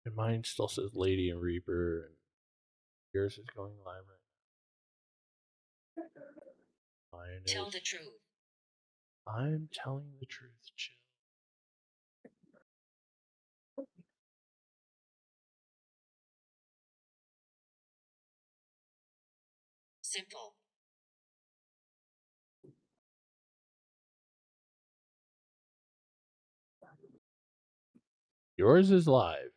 And mine still says Lady and Reaper, and yours is going live right now. Mine Tell the truth. I'm telling the truth, chill. Simple. Yours is live.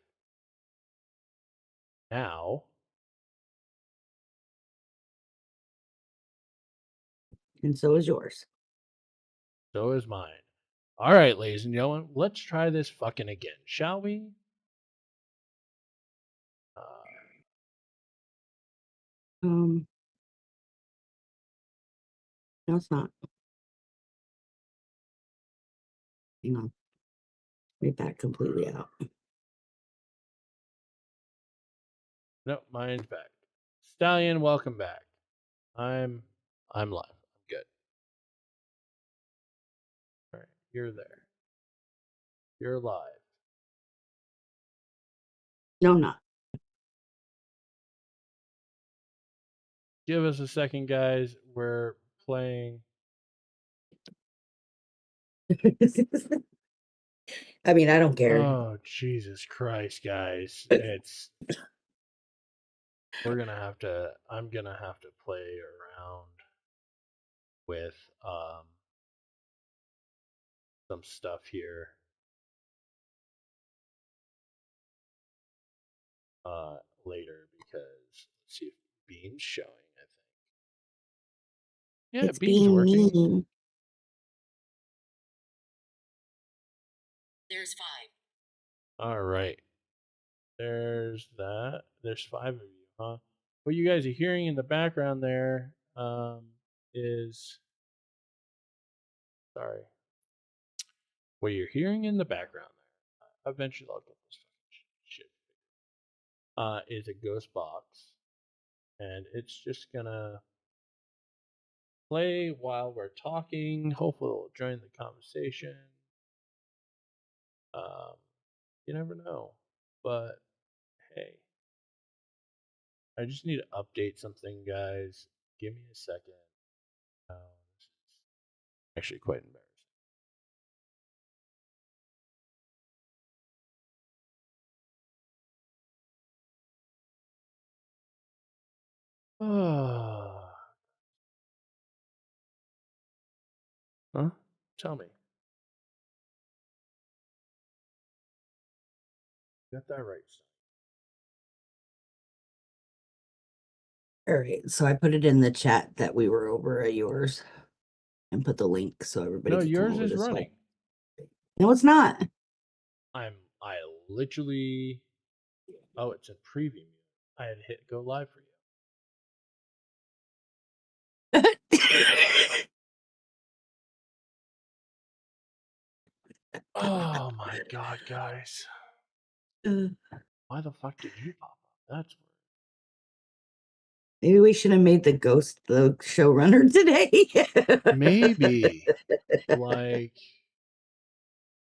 Now. And so is yours. So is mine. All right, ladies and gentlemen, let's try this fucking again, shall we? No, it's not. Hang on. Read that completely out. Nope, mine's back. Stallion, welcome back. I'm live. I'm good. All right, you're there. You're live. No, I'm not. Give us a second, guys. We're playing. I mean, I don't care. Oh, Jesus Christ, guys. It's I'm gonna have to play around with some stuff here. Later, because let's see if Beam's showing, I think. Yeah, it's Beam's working. Mean. There's 5. All right. There's that. There's 5 of you, huh? What you guys are hearing in the background there is sorry. What you're hearing in the background there, eventually I'll get this shit. Is a ghost box, and it's just gonna play while we're talking. Hopefully, it'll join the conversation. You never know, but hey, I just need to update something, guys. Give me a second. This is actually quite embarrassing. Huh? Tell me. You got that right. All right, so I put it in the chat that we were over at yours, and put the link so everybody. No, can yours come over is this running. way. No, it's not. I literally. Oh, it's in preview. I had hit go live for you. Oh my god, guys. Why the fuck did you pop up? That's weird. Maybe we should have made the ghost the showrunner today. Maybe. Like,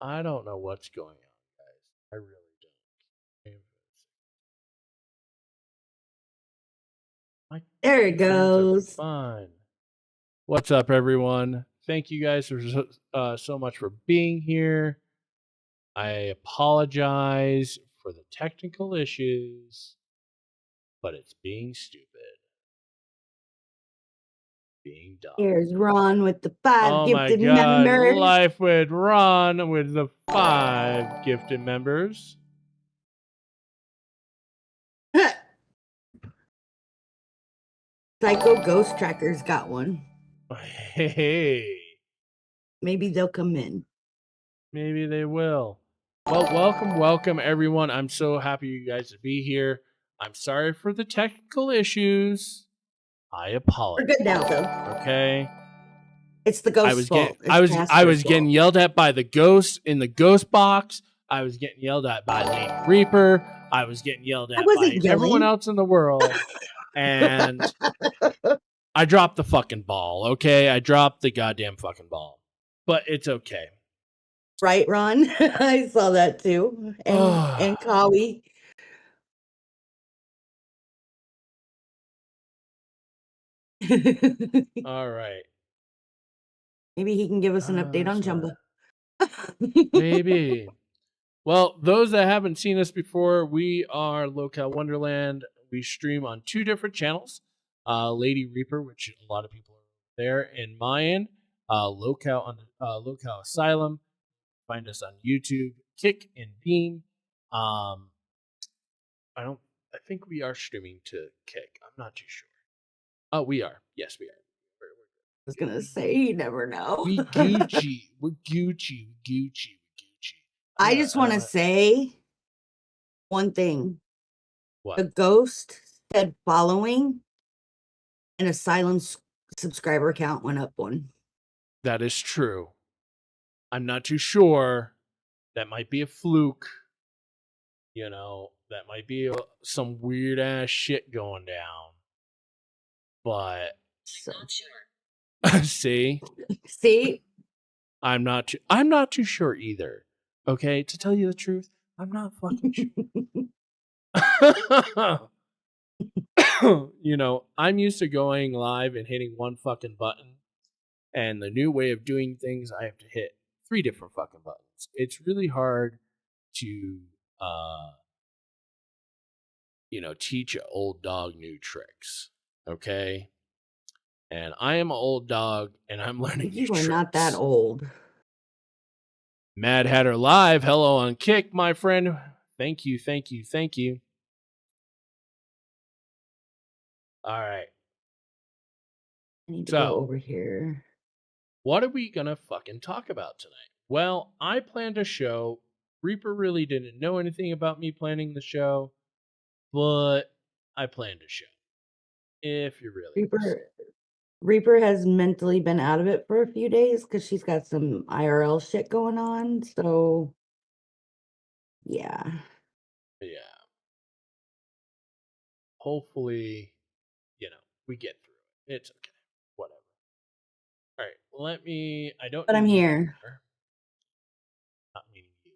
I don't know what's going on, guys. I really don't. There it goes. Fine. What's up, everyone? Thank you guys for so much for being here. I apologize for the technical issues, but it's being stupid. Being dumb. Here's Ron with the 5 gifted God. members. Life with Ron with the 5 gifted members. Psycho Ghost Tracker's got one. Hey. Maybe they'll come in. Maybe they will. Well, welcome, everyone. I'm so happy you guys to be here. I'm sorry for the technical issues. I apologize. We're good now, though. Okay. It's the ghost fault. I was getting yelled at by the ghost in the ghost box. I was getting yelled at by Lady Reaper. I was getting yelled at by everyone else in the world. And I dropped the fucking ball, okay? I dropped the goddamn fucking ball. But it's okay. Right, Ron? I saw that too. And Kawi. All right. Maybe he can give us an update on Jumbo. Maybe. Well, those that haven't seen us before, we are Lolcow Wonderland. We stream on 2 different channels. Lady Reaper, which a lot of people are there, and Mayan, Lolcow Asylum. Find us on YouTube, Kick and Beam. I think we are streaming to Kick. I'm not too sure. Oh, we are. Yes, we are. I was gonna say, you never know. We Gucci. We're Gucci. I just want to say one thing. What? The ghost said following, an Asylum subscriber count went up 1. That is true. I'm not too sure. That might be a fluke. You know, that might be some weird ass shit going down. But I'm not sure. see, I'm not too sure either. Okay, to tell you the truth, I'm not fucking sure. You know, I'm used to going live and hitting one fucking button, and the new way of doing things, I have to hit 3 different fucking buttons. It's really hard to teach an old dog new tricks. Okay. And I am an old dog, and I'm learning new tricks. You are not that old. Mad Hatter Live, hello on Kick, my friend. Thank you. All right. I need to go over here. What are we gonna fucking talk about tonight? Well, I planned a show. Reaper really didn't know anything about me planning the show, but I planned a show. If you're really Reaper has mentally been out of it for a few days because she's got some IRL shit going on. So, yeah. Hopefully, we get through it. It's okay. Whatever. All right. I don't. But I'm here. Not meaning you.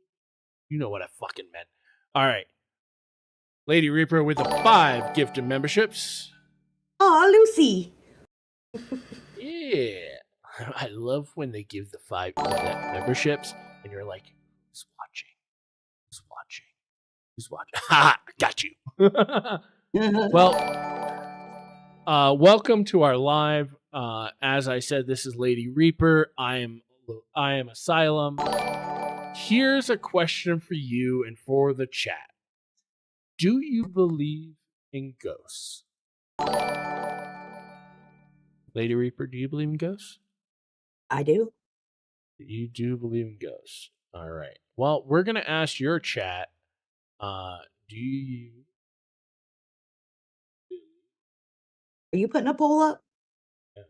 You know what I fucking meant. All right. Lady Reaper with the 5 gifted memberships. Oh, Lucy. Yeah. I love when they give the 5 memberships and you're like, who's watching? Ha! Got you. Well, welcome to our live. As I said, this is Lady Reaper. I am Asylum. Here's a question for you and for the chat. Do you believe in ghosts? Lady Reaper, do you believe in ghosts? I do. You do believe in ghosts. All right. Well, we're going to ask your chat. Do you... Are you putting a poll up? Yeah.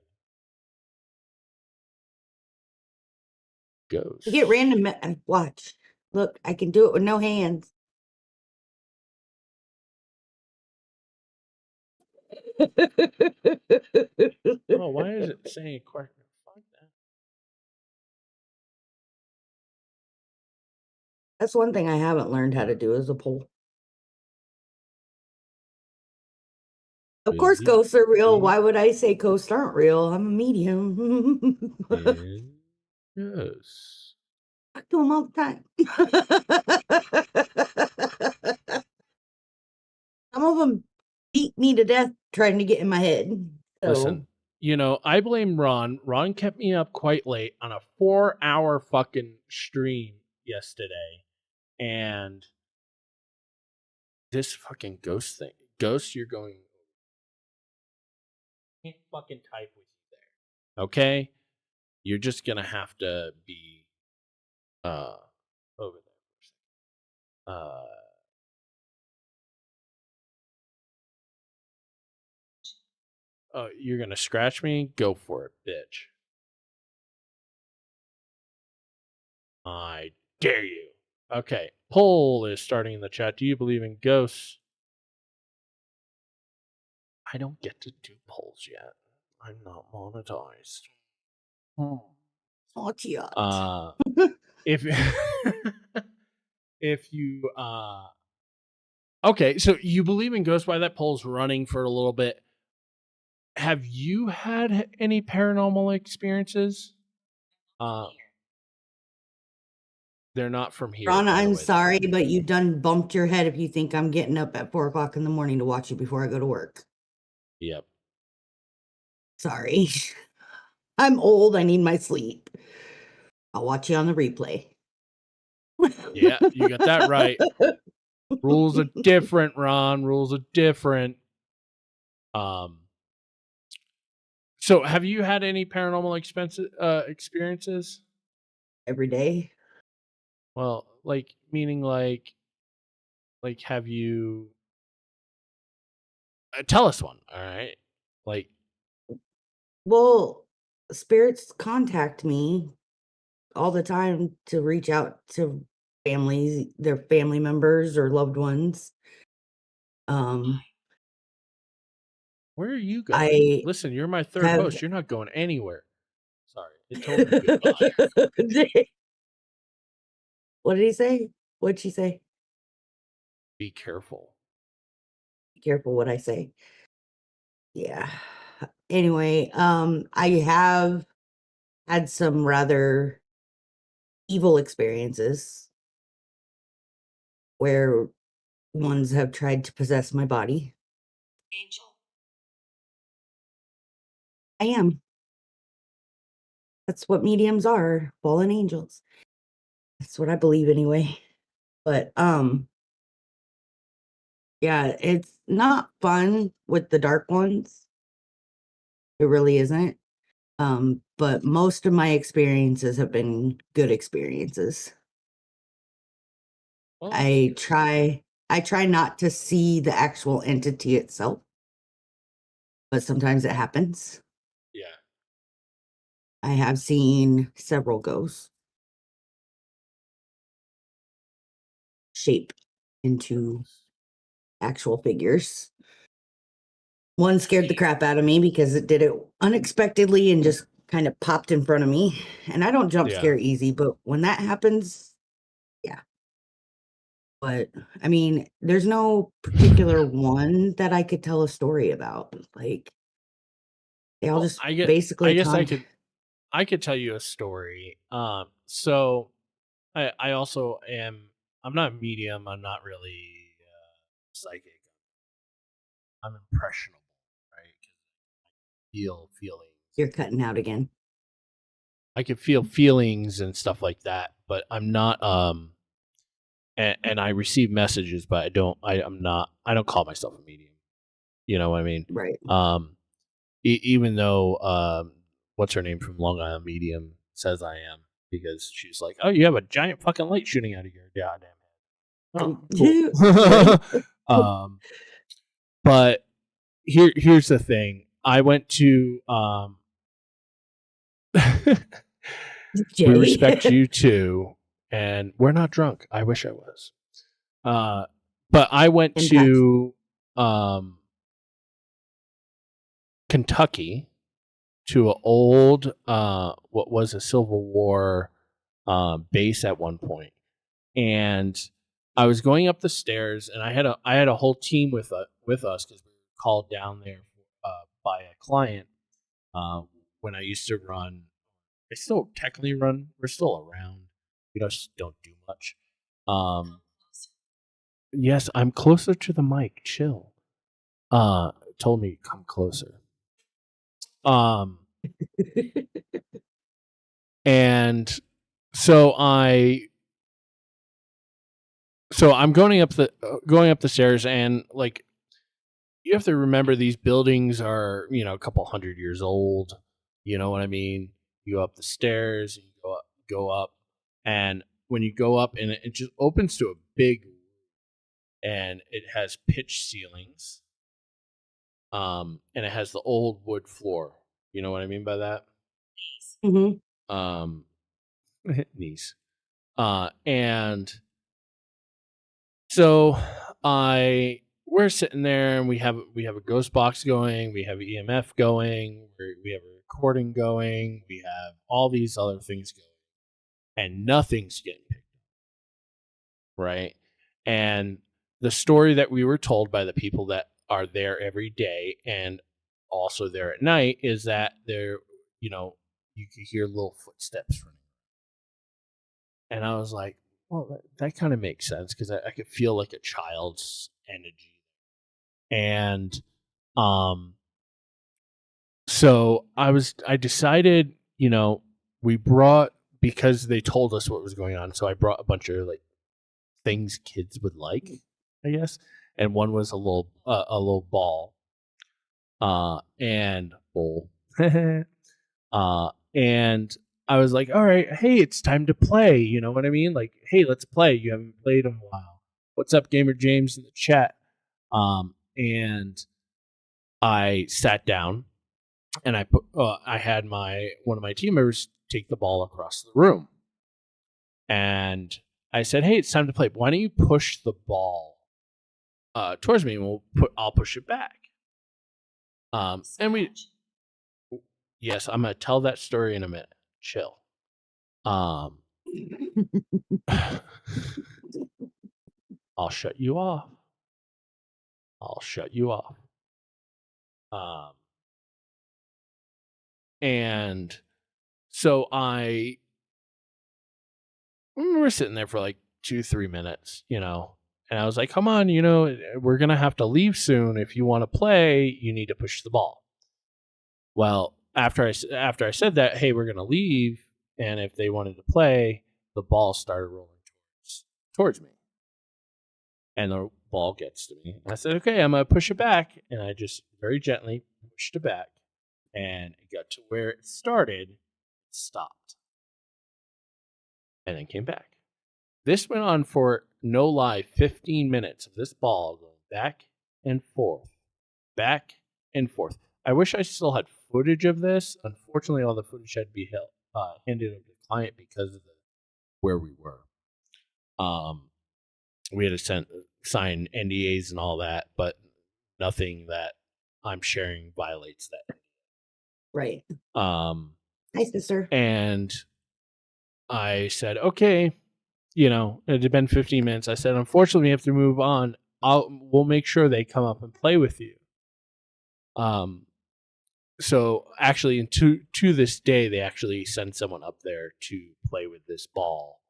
Ghosts. You get random... Watch. Look, I can do it with no hands. Oh, why is it saying question? Fuck that. That's one thing I haven't learned how to do is a poll. Of course, ghosts are real. Why would I say ghosts aren't real? I'm a medium. Yes. I do them all the time. Some of them beat me to death trying to get in my head. So. Listen, I blame Ron. Ron kept me up quite late on a 4-hour fucking stream yesterday. And this fucking ghost thing. Ghost, you're going... can't fucking type with you there. Okay? You're just gonna have to be over there for a second. Oh, you're gonna scratch me? Go for it, bitch. I dare you. Okay. Poll is starting in the chat. Do you believe in ghosts? I don't get to do polls yet. I'm not monetized. Not yet. If you okay, so you believe in ghosts? Why that poll's running for a little bit? have you had any paranormal experiences? They're not from here, Ron, by the I'm way. sorry, but you done bumped your head if you think I'm getting up at 4 o'clock in the morning to watch you before I go to work. Yep. Sorry. I'm old. I need my sleep. I'll watch you on the replay. Yeah, you got that right. Rules are different, Ron. Rules are different. So have you had any paranormal experiences? Every day. Well, like meaning like have you tell us one, all right? Like Well, spirits contact me all the time to reach out to families, their family members or loved ones. Um, where are you going? I Listen, you're my third have host. You're not going anywhere. Sorry. It told me goodbye. What did he say? What'd she say? Be careful. Be careful what I say. Yeah. Anyway, I have had some rather evil experiences where ones have tried to possess my body. Angel. I am. That's what mediums are, fallen angels. That's what I believe anyway. But yeah, it's not fun with the dark ones. It really isn't. But most of my experiences have been good experiences. Well, that's I good. try not to see the actual entity itself, but sometimes it happens. Yeah. I have seen several ghosts shape into actual figures. One scared the crap out of me because it did it unexpectedly and just kind of popped in front of me. And I don't jump Yeah. scare easy, but when that happens, yeah. But I mean, there's no particular one that I could tell a story about. Like they all Well, just I basically guess I could tell you a story. So I also am. I'm not a medium. I'm not really psychic. I'm impressionable, right? 'Cause I feel feelings. you're cutting out again. I can feel feelings and stuff like that, but I'm not. And I receive messages, but I don't. I'm not. I don't call myself a medium. You know what I mean? Right. Um, even though what's her name from Long Island Medium says I am, because she's like, oh, you have a giant fucking light shooting out of your goddamn head. Oh, Right. cool. But here's the thing. I went to we respect Jay. you too, and we're not drunk. I wish I was. But I went Impact. to Kentucky to an old what was a Civil War base at one point, and I was going up the stairs, and I had a whole team with us because we were called down there by a client when I used to run. I still technically run. We're still around. We just don't do much. Um, yes, I'm closer to the mic. Chill. Told me to come closer. Um, and so I'm going up the stairs, and like you have to remember these buildings are a couple hundred years old. You know what I mean? You go up the stairs, and you go up, and when you go up, and it just opens to a big, and it has pitch ceilings, and it has the old wood floor. You know what I mean by that? Hmm. Um, niece. And so we're sitting there, and we have a ghost box going, we have EMF going, we have a recording going, we have all these other things going, and nothing's getting picked up, right? And the story that we were told by the people that are there every day, and also there at night is that there, you know, you could hear little footsteps running. And I was like, well, that kind of makes sense because I could feel like a child's energy. And so I decided, you know, because they told us what was going on. So I brought a bunch of like things kids would like, I guess. And one was a little ball, and bowl. And I was like, all right, hey, it's time to play. You know what I mean? Like, hey, let's play. You haven't played in a while. What's up, Gamer James in the chat? And I sat down and I had one of my team members take the ball across the room. And I said, hey, it's time to play. Why don't you push the ball towards me and I'll push it back. Yes, I'm gonna tell that story in a minute. Chill. I'll shut you off. And so we're sitting there for like 2-3 minutes, you know, and I was like, come on, you know, we're gonna have to leave soon. If you want to play, you need to push the ball. Well, after I said that, hey, we're gonna leave, and if they wanted to play, the ball started rolling towards me, and the ball gets to me. And I said, okay, I'm gonna push it back, and I just very gently pushed it back, and it got to where it started, stopped, and then came back. This went on for, no lie, 15 minutes of this ball going back and forth, back and forth. I wish I still had footage of this. Unfortunately, all the footage had to be handed over to the client because of where we were. We had to sign NDAs and all that, but nothing that I'm sharing violates that. Right. Hi, sister. And I said, okay, you know, it had been 15 minutes. I said, unfortunately, we have to move on. We'll make sure they come up and play with you. So actually, to this day, they actually send someone up there to play with this ball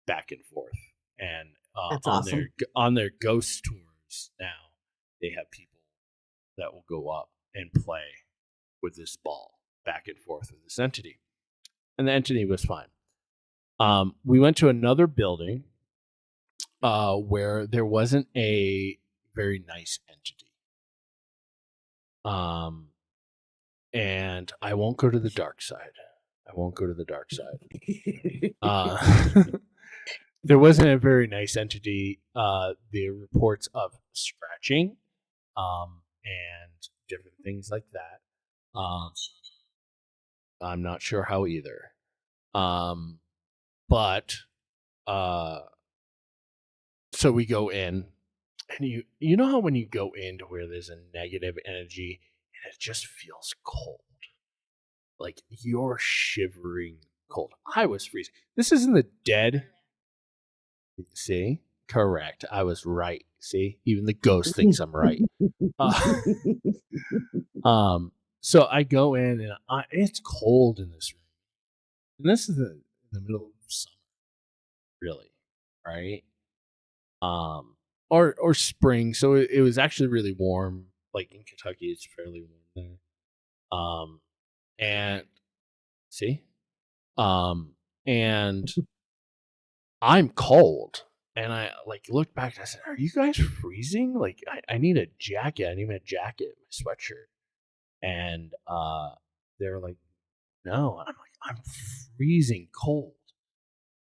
back and forth. And that's awesome. On their ghost tours now, they have people that will go up and play with this ball back and forth with this entity. And the entity was fine. We went to another building where there wasn't a very nice entity. And I won't go to the dark side. There wasn't a very nice entity. The reports of scratching, and different things like that. I'm not sure how either. But so we go in, and you know how when you go into where there's a negative energy and it just feels cold, like you're shivering cold. I was freezing. This isn't the dead. See, correct. I was right. See, even the ghost thinks I'm right. So I go in and it's cold in this room, and this is the middle of summer, really, right? Or spring. So it was actually really warm. Like in Kentucky, it's fairly warm there. And see, and I'm cold. And I like looked back and I said, are you guys freezing? Like I need a jacket. I need a jacket, my sweatshirt. And they were like, no. And I'm like, I'm freezing cold.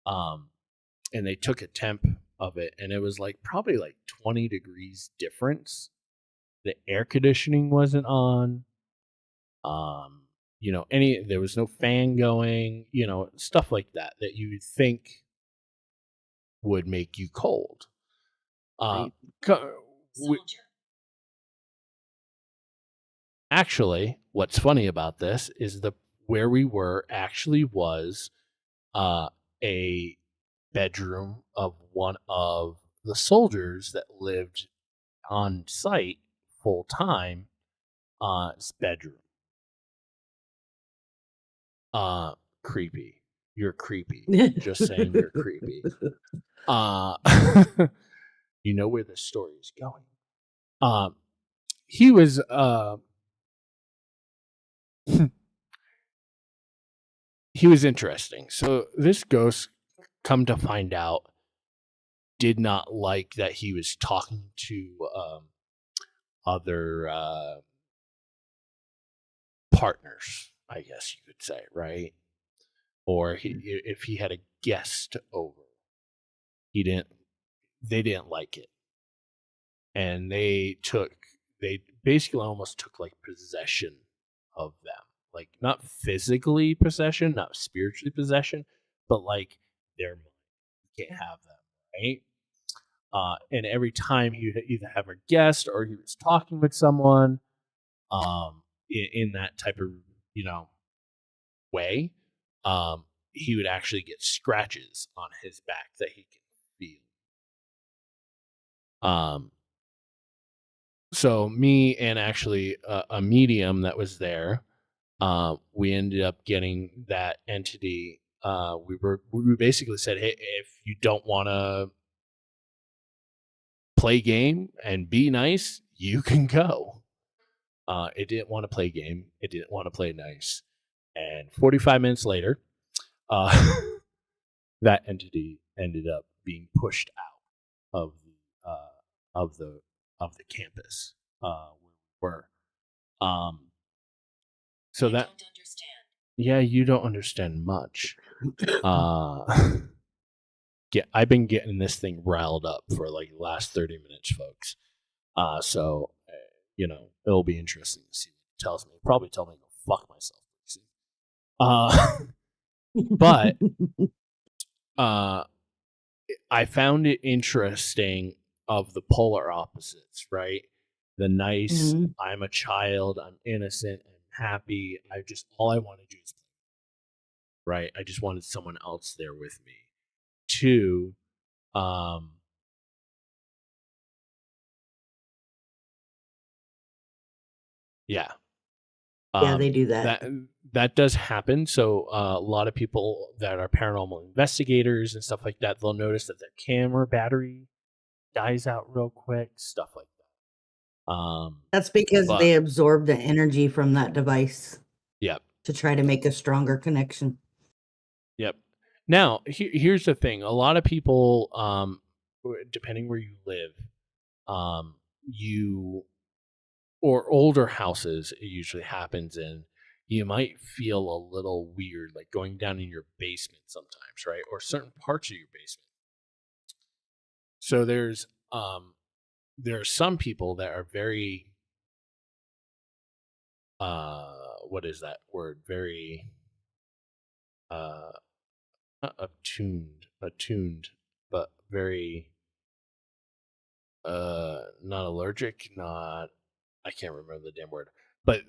And they took a temp of it, and it was like probably like 20 degrees difference. The air conditioning wasn't on. You know, there was no fan going, you know, stuff like that you would think would make you cold. Actually, what's funny about this is where we were actually was a bedroom of one of the soldiers that lived on site full time His bedroom. Creepy. You're creepy. Just saying you're creepy. You know where the story is going. He was he was interesting. So this ghost, come to find out, did not like that he was talking to other partners, I guess you could say, right? Or if he had a guest over, they didn't like it, and they basically almost took like possession of them, like not physically possession, not spiritually possession, but like their mind. You can't have them, right? And every time he would either have a guest or he was talking with someone, in that type of way, he would actually get scratches on his back that he can feel. So me and actually a medium that was there, we ended up getting that entity. We basically said, hey, if you don't want to play game and be nice, you can go. It didn't want to play game. It didn't want to play nice. And 45 minutes later, that entity ended up being pushed out of the of the campus where we were. So I that don't understand. Yeah, you don't understand much. I've been getting this thing riled up for like the last 30 minutes, folks. So it'll be interesting to see what it tells me. Probably tell me to go fuck myself. But I found it interesting of the polar opposites, right? The nice, I'm a child, I'm innocent, I'm happy. All I want to do is play, right? I just wanted someone else there with me. Two, yeah. Yeah, they do that. That does happen. So a lot of people that are paranormal investigators and stuff like that, they'll notice that their camera battery dies out real quick, stuff like that. That's because they absorb the energy from that device. Yep. To try to make a stronger connection. Yep. Now, here's the thing. A lot of people, depending where you live, or older houses, it usually happens in, you might feel a little weird, like going down in your basement sometimes, right? Or certain parts of your basement. So there are some people that are very, what is that word? Very, not attuned, but very, not allergic, not, I can't remember the damn word, but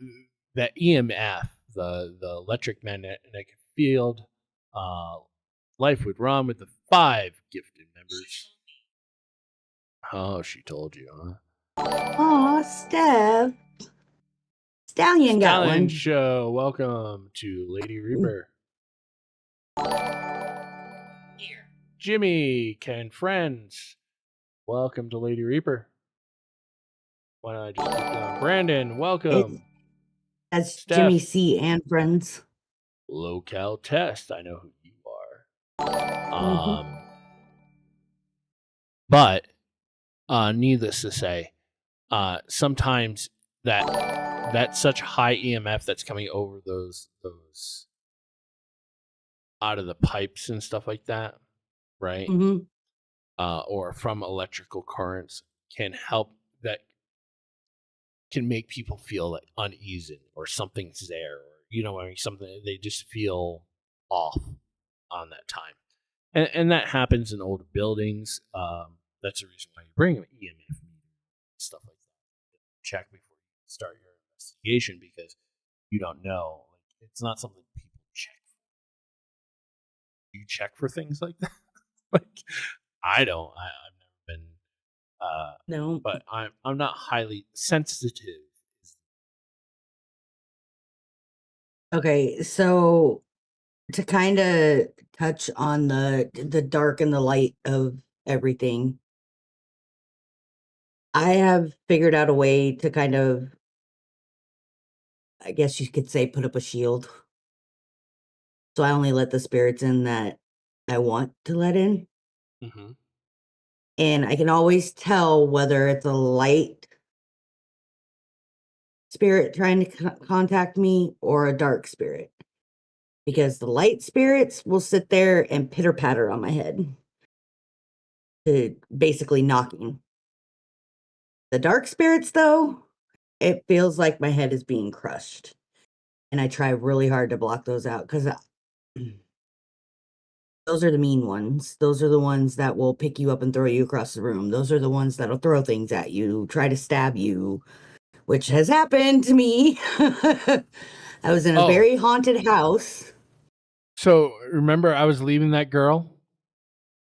that EMF, the electric magnetic field, life would run with the 5 gifted members. Oh, she told you, huh? Aw, Steph. Stallion got one. Show. Welcome to Lady Reaper. Here. Jimmy, Ken, friends. Welcome to Lady Reaper. Why don't I just keep going? Brandon, welcome. That's Steph. Jimmy C and friends. Lolcow Test. I know who you are. But needless to say, sometimes that's such high EMF that's coming over those out of the pipes and stuff like that, right? Or from electrical currents can make people feel like uneasy or something's there, or something, they just feel off on that time. And that happens in older buildings. That's the reason why you bring an EMF meter, stuff like that. Check before you start your investigation, because you don't know. Like, it's not something people check for. You check for things like that? Like, I don't. I've never been. No, but I'm not highly sensitive. Okay, so to kind of touch on the dark and the light of everything, I have figured out a way to kind of, I guess you could say, put up a shield. So I only let the spirits in that I want to let in. Mm-hmm. And I can always tell whether it's a light spirit trying to contact me or a dark spirit. Because the light spirits will sit there and pitter patter on my head, to basically knocking. The dark spirits, though, it feels like my head is being crushed. And I try really hard to block those out because those are the mean ones. Those are the ones that will pick you up and throw you across the room. Those are the ones that'll throw things at you, try to stab you, which has happened to me. I was in a very haunted house. So remember, I was leaving that girl.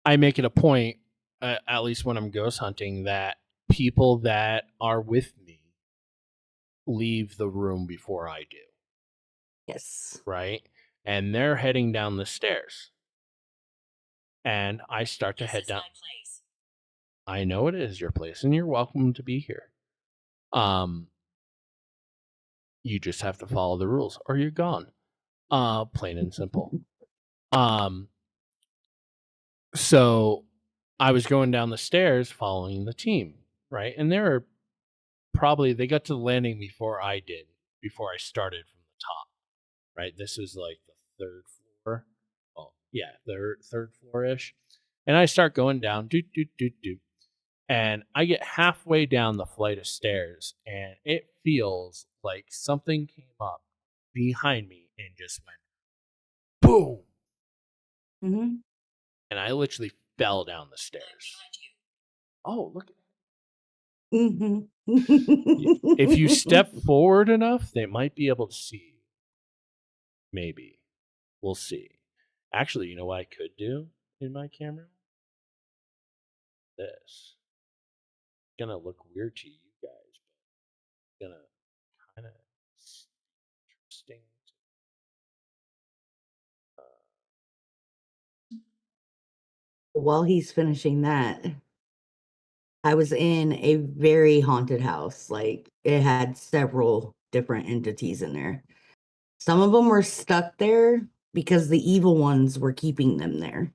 I make it a point, at least when I'm ghost hunting, that people that are with me leave the room before I do. Yes. Right? And they're heading down the stairs. And I start to head down. I know it is your place, and you're welcome to be here. You just have to follow the rules, or you're gone. Plain and simple. So I was going down the stairs following the team, right? And they got to the landing before I did, before I started from the top, right? This was like the third floor. Well, yeah, third floor ish. And I start going down, doot, doot, doot, doot. And I get halfway down the flight of stairs, and it feels like something came up behind me and just went boom. Mm-hmm. And I literally fell down the stairs. Oh, look. Mm-hmm. If you step forward enough, they might be able to see you. Maybe. We'll see. Actually, you know what I could do in my camera? This. It's gonna look weird to you guys, but it's gonna kind of interesting. While he's finishing that, I was in a very haunted house. Like, it had several different entities in there. Some of them were stuck there because the evil ones were keeping them there.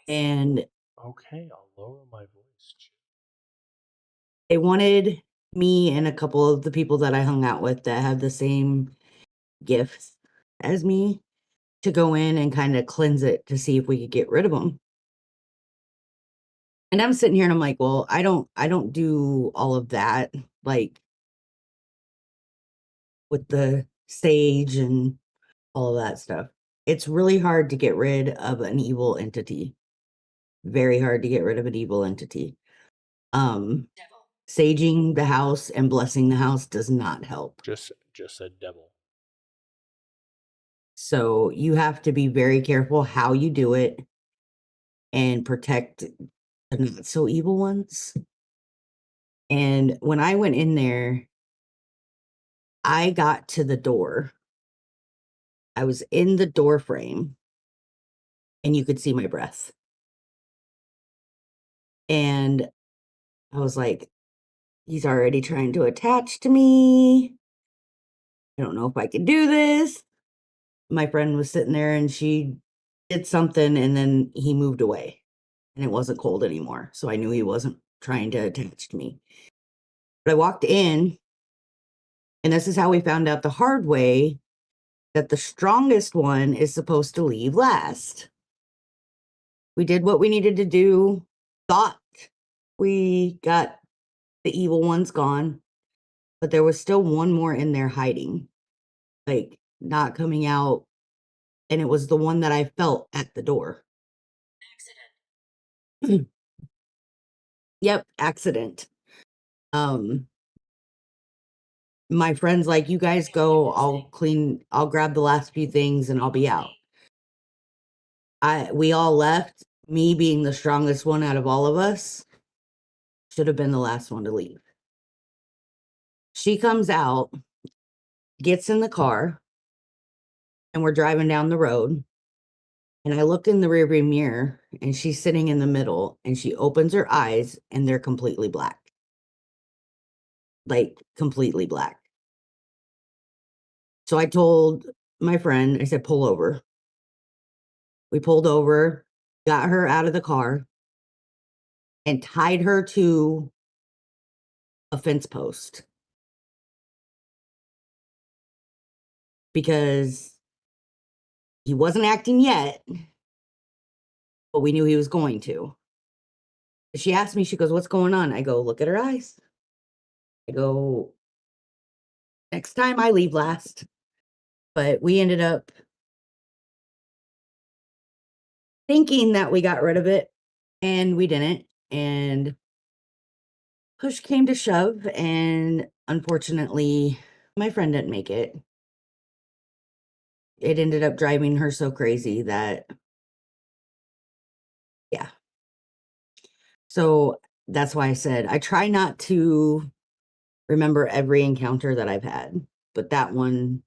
And okay, I'll lower my voice. they wanted me and a couple of the people that I hung out with that had the same gifts as me to go in and kind of cleanse it to see if we could get rid of them. And I'm sitting here and I'm like, well, I don't do all of that, like with the sage and all of that stuff. It's really hard to get rid of an evil entity. Very hard to get rid of an evil entity. Saging the house and blessing the house does not help. Just said devil. So you have to be very careful how you do it and protect the not so evil ones. And when I went in there, I got to the door. I was in the door frame and you could see my breath. And I was like, he's already trying to attach to me. I don't know if I can do this. My friend was sitting there and she did something and then he moved away and it wasn't cold anymore. So I knew he wasn't trying to attach to me. But I walked in and this is how we found out the hard way that the strongest one is supposed to leave last. We did what we needed to do, thought we got the evil ones gone, but there was still one more in there hiding, like not coming out. And it was the one that I felt at the door. Accident. Yep, accident. My friend's like, you guys go, I'll grab the last few things and I'll be out. We all left, me being the strongest one out of all of us, should have been the last one to leave. She comes out gets in the car, and we're driving down the road. And I look in the rearview mirror, and she's sitting in the middle, and she opens her eyes, and they're completely black. Like, completely black. So I told my friend, I said, pull over. We pulled over, got her out of the car, and tied her to a fence post. Because he wasn't acting yet, but we knew he was going to. She asked me, she goes, what's going on? I go, look at her eyes. I go, next time I leave last. But we ended up thinking that we got rid of it, and we didn't. And push came to shove, and unfortunately, my friend didn't make it. It ended up driving her so crazy that, yeah. So that's why I said I try not to remember every encounter that I've had, but that one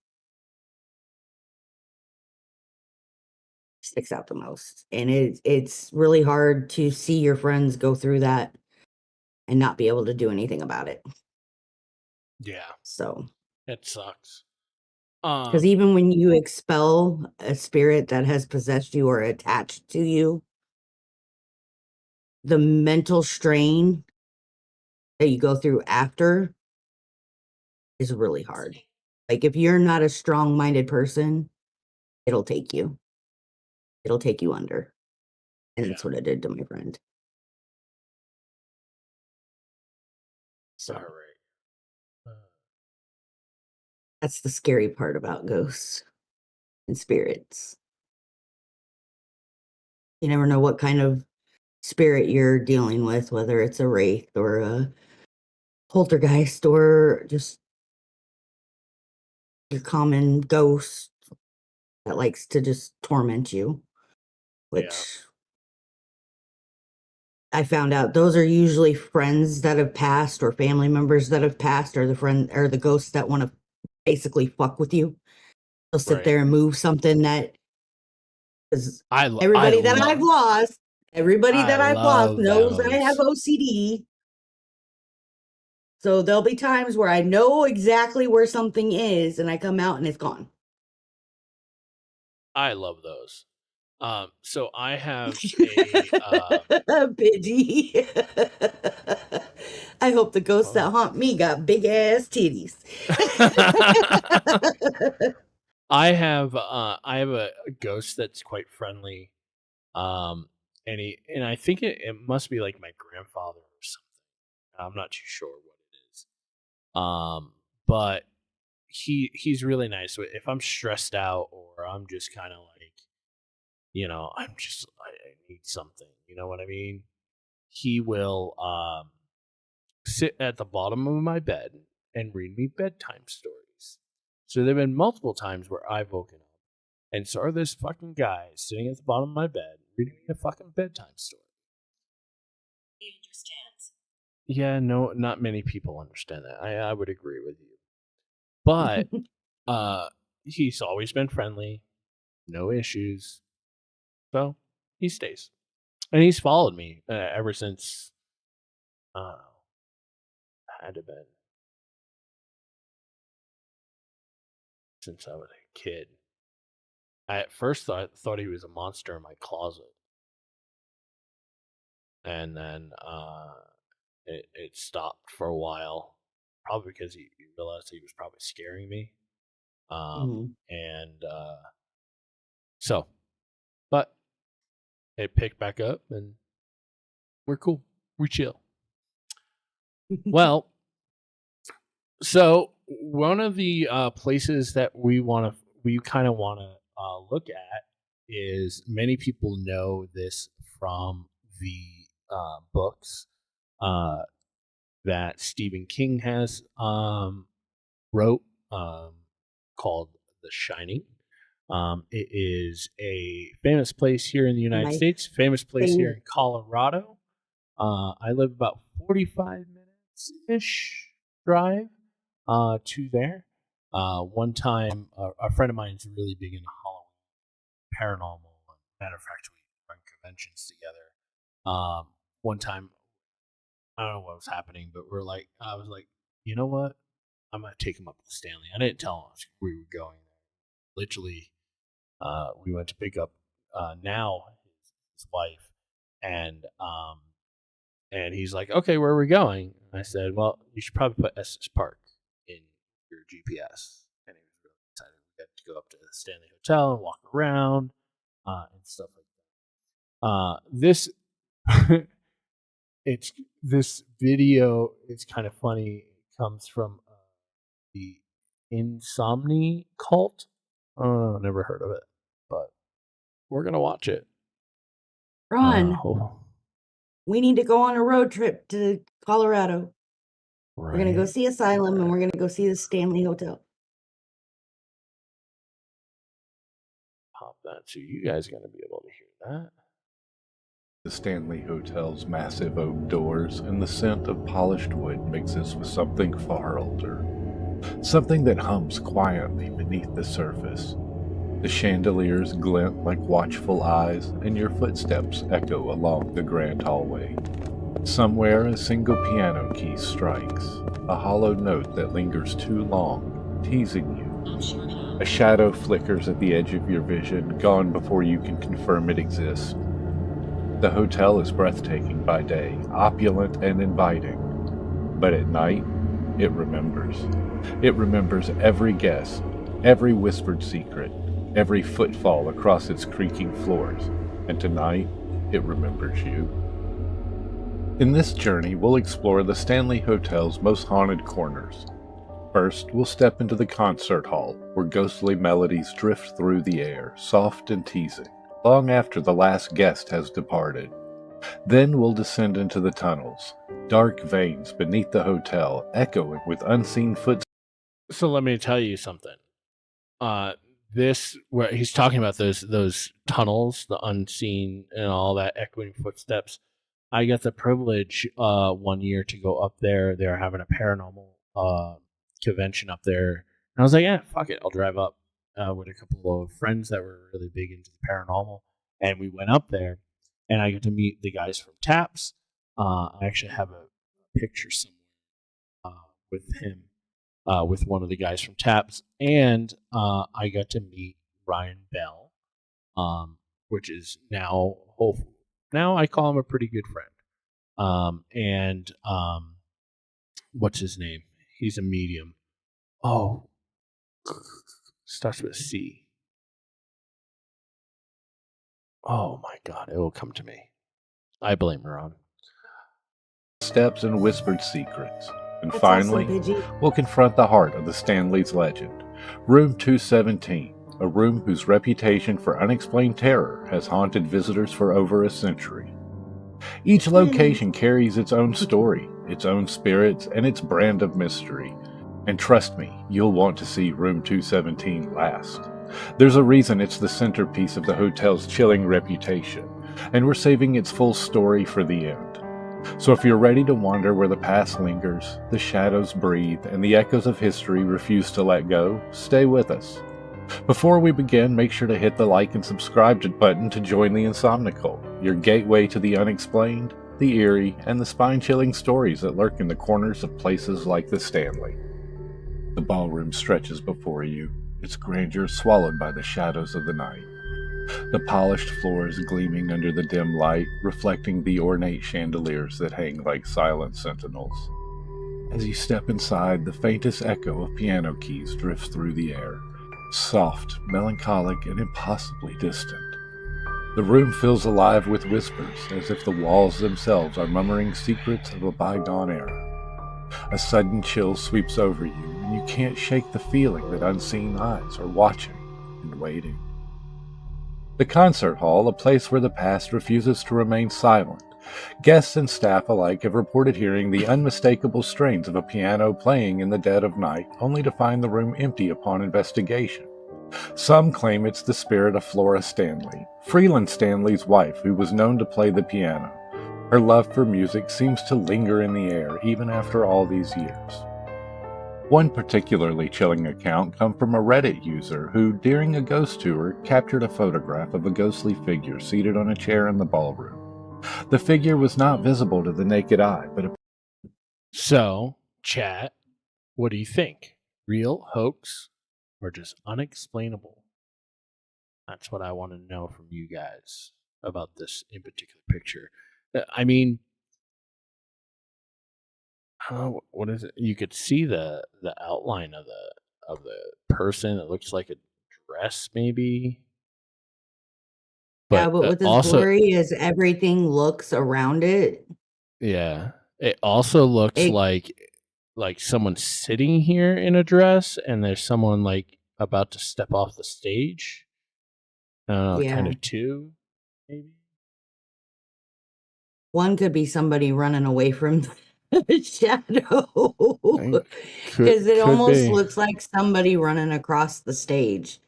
sticks out the most. And it's really hard to see your friends go through that and not be able to do anything about it. Yeah. So it sucks. Because even when you expel a spirit that has possessed you or attached to you, the mental strain that you go through after is really hard. Like, if you're not a strong-minded person, it'll take you. It'll take you under. And that's what it did to my friend. So, all right. That's the scary part about ghosts and spirits. You never know what kind of spirit you're dealing with, whether it's a wraith or a poltergeist or just your common ghost that likes to just torment you, which I found out those are usually friends that have passed or family members that have passed, or the ghosts that want to basically fuck with you. They'll sit there and move something that is everybody that I've lost knows I have OCD. So there'll be times where I know exactly where something is and I come out and it's gone. I love those. So I have a Pidgey. I hope the ghosts that haunt me got big ass titties. I have a ghost that's quite friendly. And I think it must be like my grandfather or something. I'm not too sure what it is. But he's really nice. If I'm stressed out or I'm just kind of like, I need something. You know what I mean? He will sit at the bottom of my bed and read me bedtime stories. So there've been multiple times where I've woken up and saw this fucking guy sitting at the bottom of my bed reading me a fucking bedtime story. He understands. Yeah, no, not many people understand that. I would agree with you. But he's always been friendly, no issues. So he stays. And he's followed me ever since, I don't know, had to been since I was a kid. I at first thought he was a monster in my closet. And then it stopped for a while, probably because he realized he was probably scaring me. And so, but it picked back up and we're cool. We chill. Well, so one of the places that we kind of want to look at is, many people know this from the books that Stephen King has wrote, called The Shining. It is a famous place here in the United States, famous place here in Colorado. I live about 45 minutes-ish drive to there. One time, a friend of mine is really big into Halloween, paranormal. Matter of fact, we run conventions together. One time, I don't know what was happening, but I was like, you know what? I'm gonna take him up to Stanley. I didn't tell him we were going there. Literally, we went to pick up now his wife, and he's like, okay, where are we going? And I said, well, you should probably put Estes Park in your GPS. And he was really excited. We got to go up to the Stanley Hotel and walk around and stuff like that. This it's this video. It's kind of funny. It comes from the Insomni cult. Never heard of it, but we're gonna watch it. Ron, we need to go on a road trip to Colorado. Right. We're gonna go see Asylum, and we're gonna go see the Stanley Hotel. Pop that so you guys are gonna be able to hear that. The Stanley Hotel's massive oak doors and the scent of polished wood mixes with something far older. Something that hums quietly beneath the surface. The chandeliers glint like watchful eyes, and your footsteps echo along the grand hallway. Somewhere a single piano key strikes, a hollow note that lingers too long, teasing you. A shadow flickers at the edge of your vision, gone before you can confirm it exists. The hotel is breathtaking by day, opulent and inviting. But at night, it remembers. It remembers every guest, every whispered secret, every footfall across its creaking floors. And tonight, it remembers you. In this journey, we'll explore the Stanley Hotel's most haunted corners. First, we'll step into the concert hall, where ghostly melodies drift through the air, soft and teasing, long after the last guest has departed. Then we'll descend into the tunnels, dark veins beneath the hotel, echoing with unseen footsteps. So let me tell you something. This where he's talking about those tunnels, the unseen and all that echoing footsteps. I got the privilege 1 year to go up there. They're having a paranormal convention up there, and I was like, yeah, fuck it, I'll drive up with a couple of friends that were really big into the paranormal, and we went up there, and I got to meet the guys from Taps. I actually have a picture somewhere with him, with one of the guys from Taps, and I got to meet Ryan Bell, which is now I call him a pretty good friend. And what's his name? He's a medium. Oh, starts with a C. Oh my God, it will come to me. I blame her on steps and whispered secrets. And that's finally, awesome, we'll confront the heart of the Stanley's legend. Room 217, a room whose reputation for unexplained terror has haunted visitors for over a century. Each location carries its own story, its own spirits, and its brand of mystery. And trust me, you'll want to see Room 217 last. There's a reason it's the centerpiece of the hotel's chilling reputation, and we're saving its full story for the end. So if you're ready to wander where the past lingers, the shadows breathe, and the echoes of history refuse to let go, stay with us. Before we begin, make sure to hit the like and subscribe button to join the Insomnical, your gateway to the unexplained, the eerie, and the spine-chilling stories that lurk in the corners of places like the Stanley. The ballroom stretches before you, its grandeur swallowed by the shadows of the night. The polished floors gleaming under the dim light, reflecting the ornate chandeliers that hang like silent sentinels. As you step inside, the faintest echo of piano keys drifts through the air, soft, melancholic, and impossibly distant. The room feels alive with whispers, as if the walls themselves are murmuring secrets of a bygone era. A sudden chill sweeps over you, and you can't shake the feeling that unseen eyes are watching and waiting. The concert hall, a place where the past refuses to remain silent. Guests and staff alike have reported hearing the unmistakable strains of a piano playing in the dead of night, only to find the room empty upon investigation. Some claim it's the spirit of Flora Stanley, Freeland Stanley's wife, who was known to play the piano. Her love for music seems to linger in the air even after all these years. One particularly chilling account comes from a Reddit user who, during a ghost tour, captured a photograph of a ghostly figure seated on a chair in the ballroom. The figure was not visible to the naked eye, but... So, chat, what do you think? Real, hoax, or just unexplainable? That's what I want to know from you guys about this in particular picture. I mean, what is it? You could see the outline of the person. It looks like a dress, maybe. But what is blurry is everything looks around it. Yeah, it also looks like someone's sitting here in a dress, and there's someone like about to step off the stage. Kind of two, maybe. One could be somebody running away from the shadow, because it almost looks like somebody running across the stage.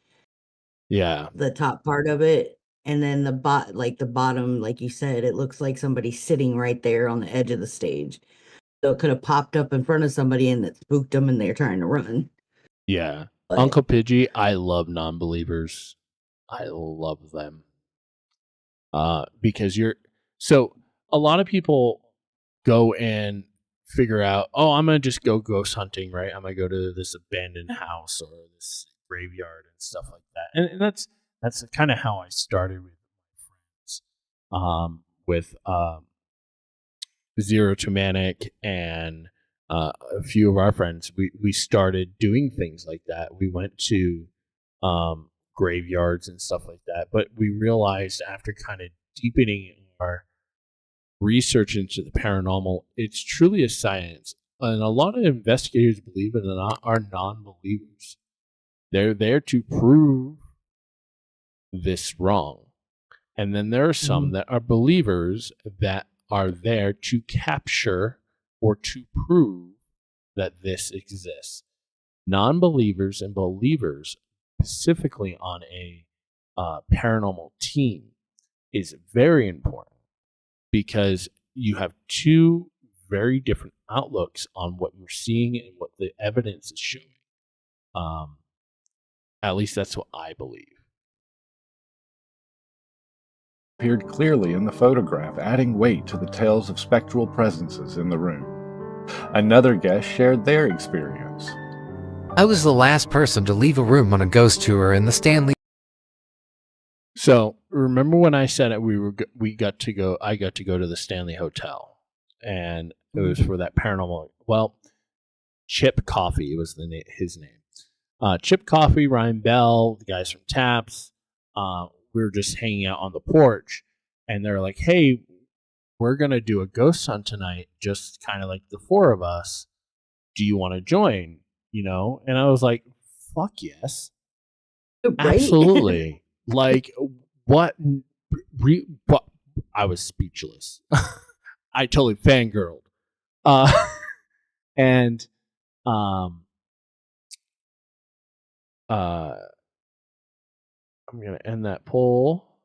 Yeah, the top part of it, and then the bottom, like you said, it looks like somebody sitting right there on the edge of the stage. So it could have popped up in front of somebody and it spooked them, and they're trying to run. Yeah, but Uncle Pidgey, I love non-believers. I love them. Because a lot of people go and figure out, oh, I'm gonna just go ghost hunting, right? I'm gonna go to this abandoned house or this graveyard and stuff like that, and that's kind of how I started with my friends, with Zero to Manic and a few of our friends. We started doing things like that. We went to graveyards and stuff like that, but we realized after kind of deepening our research into the paranormal, it's truly a science, and a lot of investigators, believe it or not, are non-believers. They're there to prove this wrong, and then there are some that are believers that are there to capture or to prove that this exists. Non-believers and believers, specifically on a paranormal team, is very important, because you have two very different outlooks on what you're seeing and what the evidence is showing. At least that's what I believe. Appeared clearly in the photograph, adding weight to the tales of spectral presences in the room. Another guest shared their experience. I was the last person to leave a room on a ghost tour in the Stanley. So remember when I said it, I got to go to the Stanley Hotel, and it was for that paranormal. Well, Chip Coffee was his name. Chip Coffee, Ryan Bell, the guys from Taps. We were just hanging out on the porch, and they're like, "Hey, we're gonna do a ghost hunt tonight, just kind of like the four of us. Do you want to join?" And I was like, "Fuck yes, right? Absolutely!" Like, what? I was speechless. I totally fangirled, and I'm going to end that poll.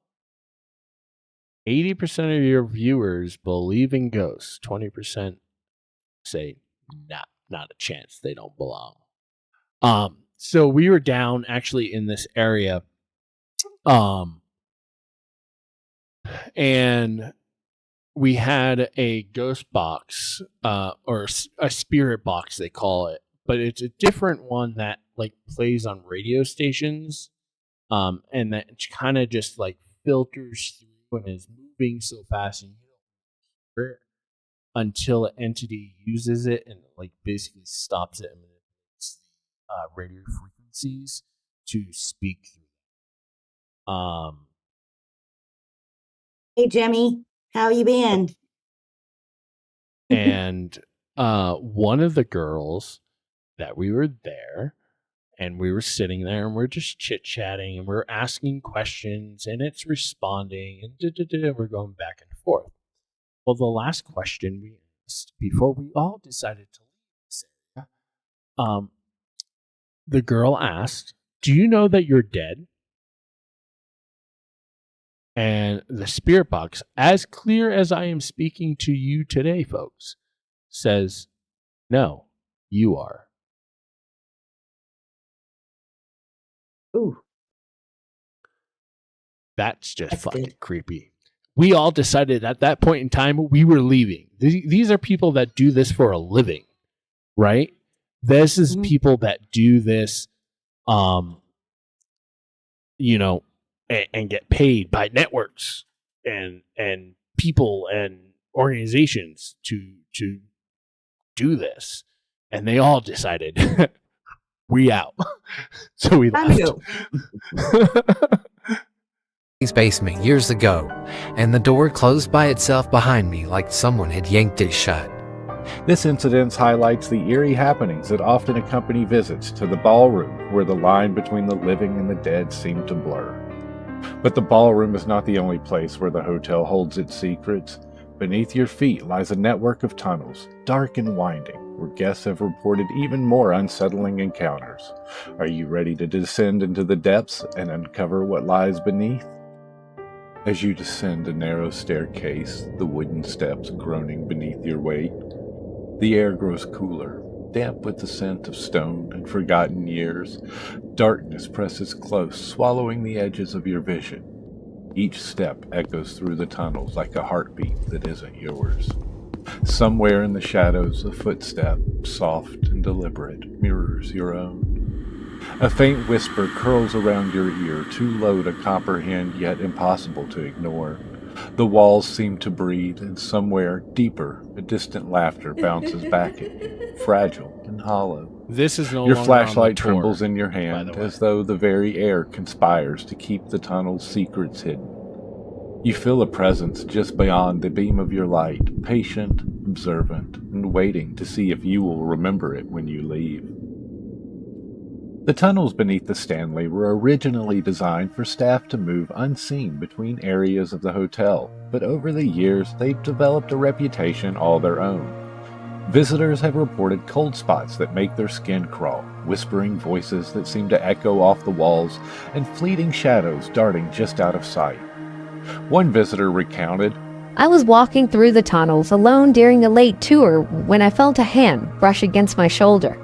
80% of your viewers believe in ghosts. 20% say not a chance. They don't belong. So we were down actually in this area. And we had a ghost box, or a spirit box, they call it, but it's a different one that like plays on radio stations. And that kind of just like filters through and is moving so fast, and you don't hear it until an entity uses it and like basically stops it and manipulates the radio frequencies to speak through. Hey Jimmy, how you been? And one of the girls that we were there, and we were sitting there and we're just chit-chatting and we're asking questions and it's responding and we're going back and forth. Well, the last question we asked before we all decided to leave this area, the girl asked, "Do you know that you're dead?" And the spirit box, as clear as I am speaking to you today, folks, says, "No, you are." Ooh. That's just fucking creepy. We all decided at that point in time we were leaving. These are people that do this for a living, right? This is people that do this, you know, and get paid by networks and people and organizations to do this, and they all decided we out. So we left. Faced me years ago, and the door closed by itself behind me like someone had yanked it shut. This incident highlights the eerie happenings that often accompany visits to the ballroom, where the line between the living and the dead seem to blur. But the ballroom is not the only place where the hotel holds its secrets. Beneath your feet lies a network of tunnels, dark and winding, where guests have reported even more unsettling encounters. Are you ready to descend into the depths and uncover what lies beneath? As you descend a narrow staircase, the wooden steps groaning beneath your weight, the air grows cooler, damp with the scent of stone and forgotten years. Darkness presses close, swallowing the edges of your vision. Each step echoes through the tunnels like a heartbeat that isn't yours. Somewhere in the shadows, a footstep, soft and deliberate, mirrors your own. A faint whisper curls around your ear, too low to comprehend yet impossible to ignore. The walls seem to breathe, and somewhere deeper, a distant laughter bounces back at you, fragile and hollow. This is your flashlight trembles in your hand, as though the very air conspires to keep the tunnel's secrets hidden. You feel a presence just beyond the beam of your light, patient, observant, and waiting to see if you will remember it when you leave. The tunnels beneath the Stanley were originally designed for staff to move unseen between areas of the hotel, but over the years they've developed a reputation all their own. Visitors have reported cold spots that make their skin crawl, whispering voices that seem to echo off the walls, and fleeting shadows darting just out of sight. One visitor recounted, "I was walking through the tunnels alone during a late tour when I felt a hand brush against my shoulder.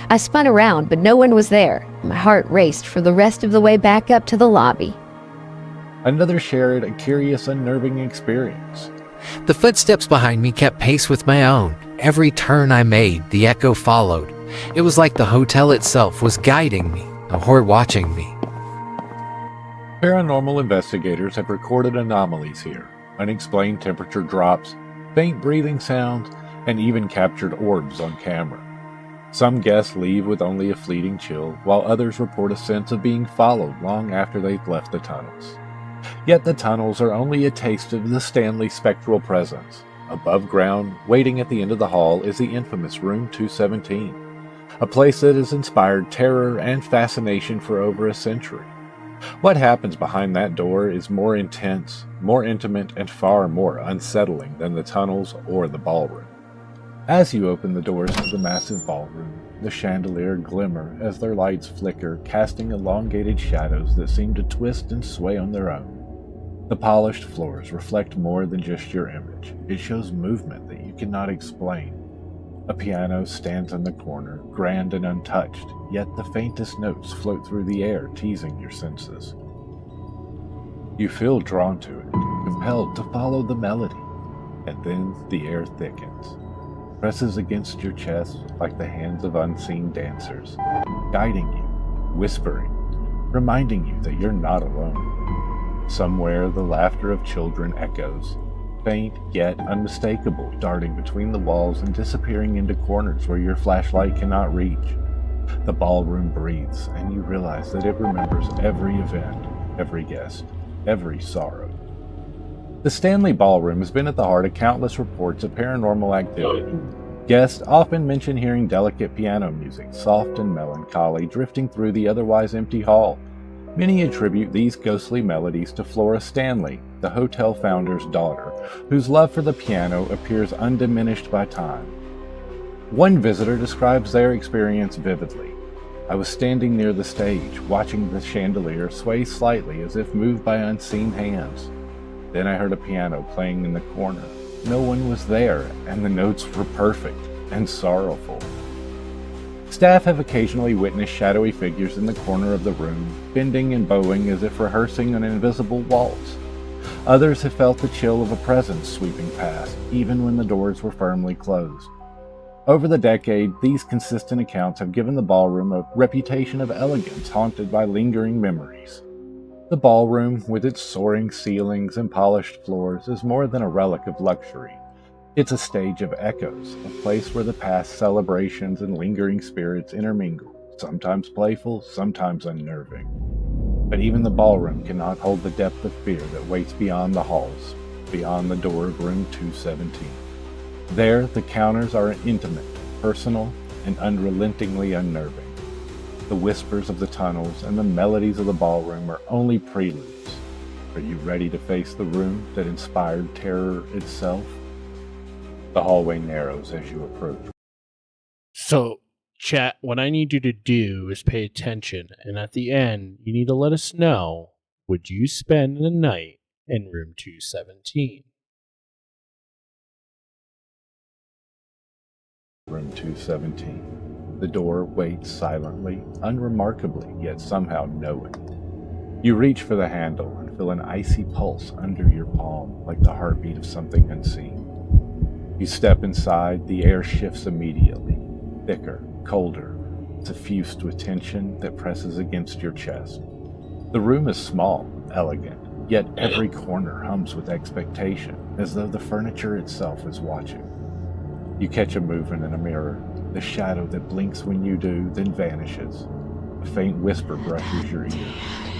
I spun around, but no one was there. My heart raced for the rest of the way back up to the lobby." Another shared a curious, unnerving experience. The footsteps behind me kept pace with my own. Every turn I made, the echo followed. It was like the hotel itself was guiding me, or watching me. Paranormal investigators have recorded anomalies here. Unexplained temperature drops, faint breathing sounds, and even captured orbs on camera. Some guests leave with only a fleeting chill, while others report a sense of being followed long after they've left the tunnels. Yet the tunnels are only a taste of the Stanley spectral presence. Above ground, waiting at the end of the hall, is the infamous Room 217, a place that has inspired terror and fascination for over a century. What happens behind that door is more intense, more intimate, and far more unsettling than the tunnels or the ballroom. As you open the doors to the massive ballroom, the chandelier glimmer as their lights flicker, casting elongated shadows that seem to twist and sway on their own. The polished floors reflect more than just your image. It shows movement that you cannot explain. A piano stands in the corner, grand and untouched, yet the faintest notes float through the air, teasing your senses. You feel drawn to it, compelled to follow the melody, and then the air thickens. Presses against your chest like the hands of unseen dancers, guiding you, whispering, reminding you that you're not alone. Somewhere the laughter of children echoes, faint yet unmistakable, darting between the walls and disappearing into corners where your flashlight cannot reach. The ballroom breathes, and you realize that it remembers every event, every guest, every sorrow. The Stanley Ballroom has been at the heart of countless reports of paranormal activity. Guests often mention hearing delicate piano music, soft and melancholy, drifting through the otherwise empty hall. Many attribute these ghostly melodies to Flora Stanley, the hotel founder's daughter, whose love for the piano appears undiminished by time. One visitor describes their experience vividly. "I was standing near the stage, watching the chandelier sway slightly as if moved by unseen hands. Then I heard a piano playing in the corner. No one was there, and the notes were perfect and sorrowful." Staff have occasionally witnessed shadowy figures in the corner of the room, bending and bowing as if rehearsing an invisible waltz. Others have felt the chill of a presence sweeping past, even when the doors were firmly closed. Over the decade, these consistent accounts have given the ballroom a reputation of elegance haunted by lingering memories. The ballroom, with its soaring ceilings and polished floors, is more than a relic of luxury. It's a stage of echoes, a place where the past celebrations and lingering spirits intermingle, sometimes playful, sometimes unnerving. But even the ballroom cannot hold the depth of fear that waits beyond the halls, beyond the door of room 217. There, the counters are intimate, personal, and unrelentingly unnerving. The whispers of the tunnels and the melodies of the ballroom are only preludes. Are you ready to face the room that inspired terror itself? The hallway narrows as you approach. So, chat, what I need you to do is pay attention, and at the end, you need to let us know, would you spend the night in room 217? Room 217. The door waits silently, unremarkably, yet somehow knowing. You reach for the handle and feel an icy pulse under your palm, like the heartbeat of something unseen. You step inside, the air shifts immediately, thicker, colder, suffused with tension that presses against your chest. The room is small, elegant, yet every corner hums with expectation, as though the furniture itself is watching. You catch a movement in a mirror, the shadow that blinks when you do, then vanishes. A faint whisper brushes your ear.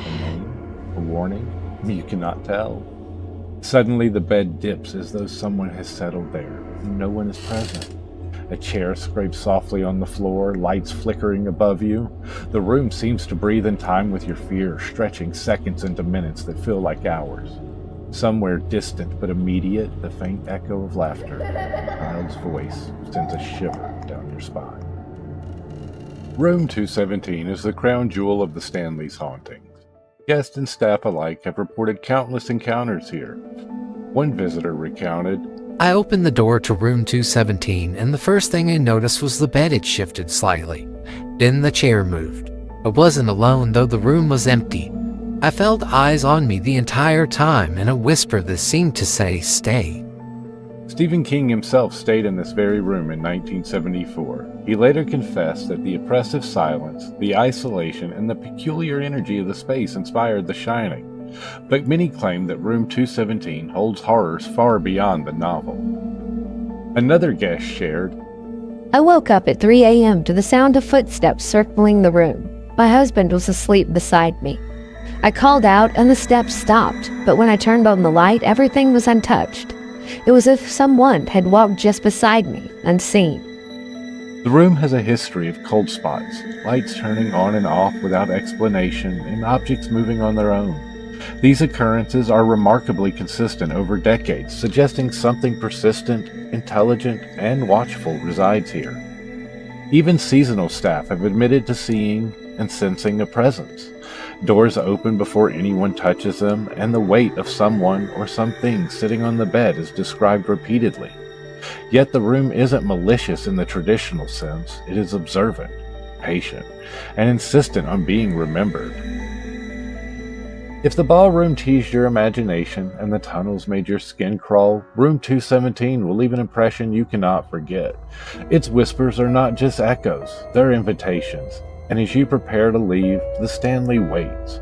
A name? A warning? You cannot tell. Suddenly the bed dips as though someone has settled there. No one is present. A chair scrapes softly on the floor, lights flickering above you. The room seems to breathe in time with your fear, stretching seconds into minutes that feel like hours. Somewhere distant but immediate, the faint echo of laughter. A child's voice sends a shiver down your spine. Room 217 is the crown jewel of the Stanley's hauntings. Guests and staff alike have reported countless encounters here. One visitor recounted, I opened the door to room 217, and the first thing I noticed was the bed had shifted slightly. Then the chair moved. I wasn't alone, though the room was empty. I felt eyes on me the entire time, and a whisper that seemed to say, stay. Stephen King himself stayed in this very room in 1974. He later confessed that the oppressive silence, the isolation, and the peculiar energy of the space inspired The Shining. But many claim that room 217 holds horrors far beyond the novel. Another guest shared, I woke up at 3 a.m. to the sound of footsteps circling the room. My husband was asleep beside me. I called out and the steps stopped, but when I turned on the light, everything was untouched. It was as if someone had walked just beside me, unseen. The room has a history of cold spots, lights turning on and off without explanation, and objects moving on their own. These occurrences are remarkably consistent over decades, suggesting something persistent, intelligent, and watchful resides here. Even seasonal staff have admitted to seeing and sensing a presence. Doors open before anyone touches them, and the weight of someone or something sitting on the bed is described repeatedly. Yet the room isn't malicious in the traditional sense. It is observant, patient, and insistent on being remembered. If the ballroom teased your imagination and the tunnels made your skin crawl, room 217 will leave an impression you cannot forget. Its whispers are not just echoes, they're invitations. And as you prepare to leave, the Stanley waits,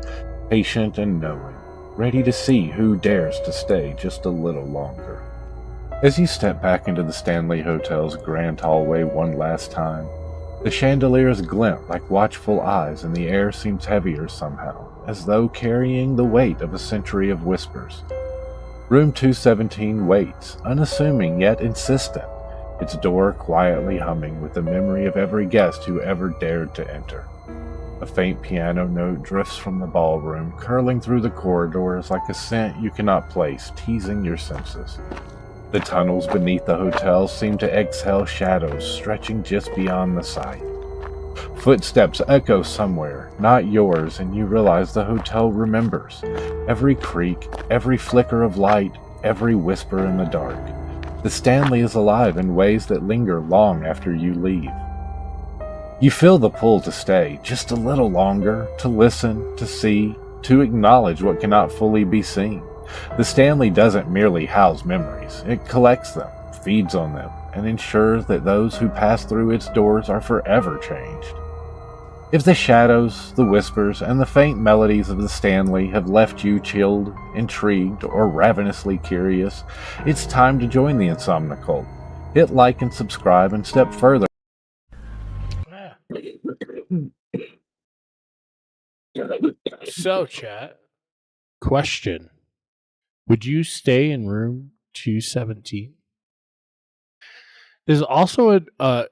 patient and knowing, ready to see who dares to stay just a little longer. As you step back into the Stanley Hotel's grand hallway one last time, the chandeliers glint like watchful eyes and the air seems heavier somehow, as though carrying the weight of a century of whispers. Room 217 waits, unassuming yet insistent, its door quietly humming with the memory of every guest who ever dared to enter. A faint piano note drifts from the ballroom, curling through the corridors like a scent you cannot place, teasing your senses. The tunnels beneath the hotel seem to exhale shadows stretching just beyond the sight. Footsteps echo somewhere, not yours, and you realize the hotel remembers. Every creak, every flicker of light, every whisper in the dark. The Stanley is alive in ways that linger long after you leave. You feel the pull to stay just a little longer, to listen, to see, to acknowledge what cannot fully be seen. The Stanley doesn't merely house memories, it collects them, feeds on them, and ensures that those who pass through its doors are forever changed. If the shadows, the whispers, and the faint melodies of the Stanley have left you chilled, intrigued, or ravenously curious, it's time to join the Insomnia Cult. Hit like and subscribe and step further. So, chat, question. Would you stay in room 217? There's also a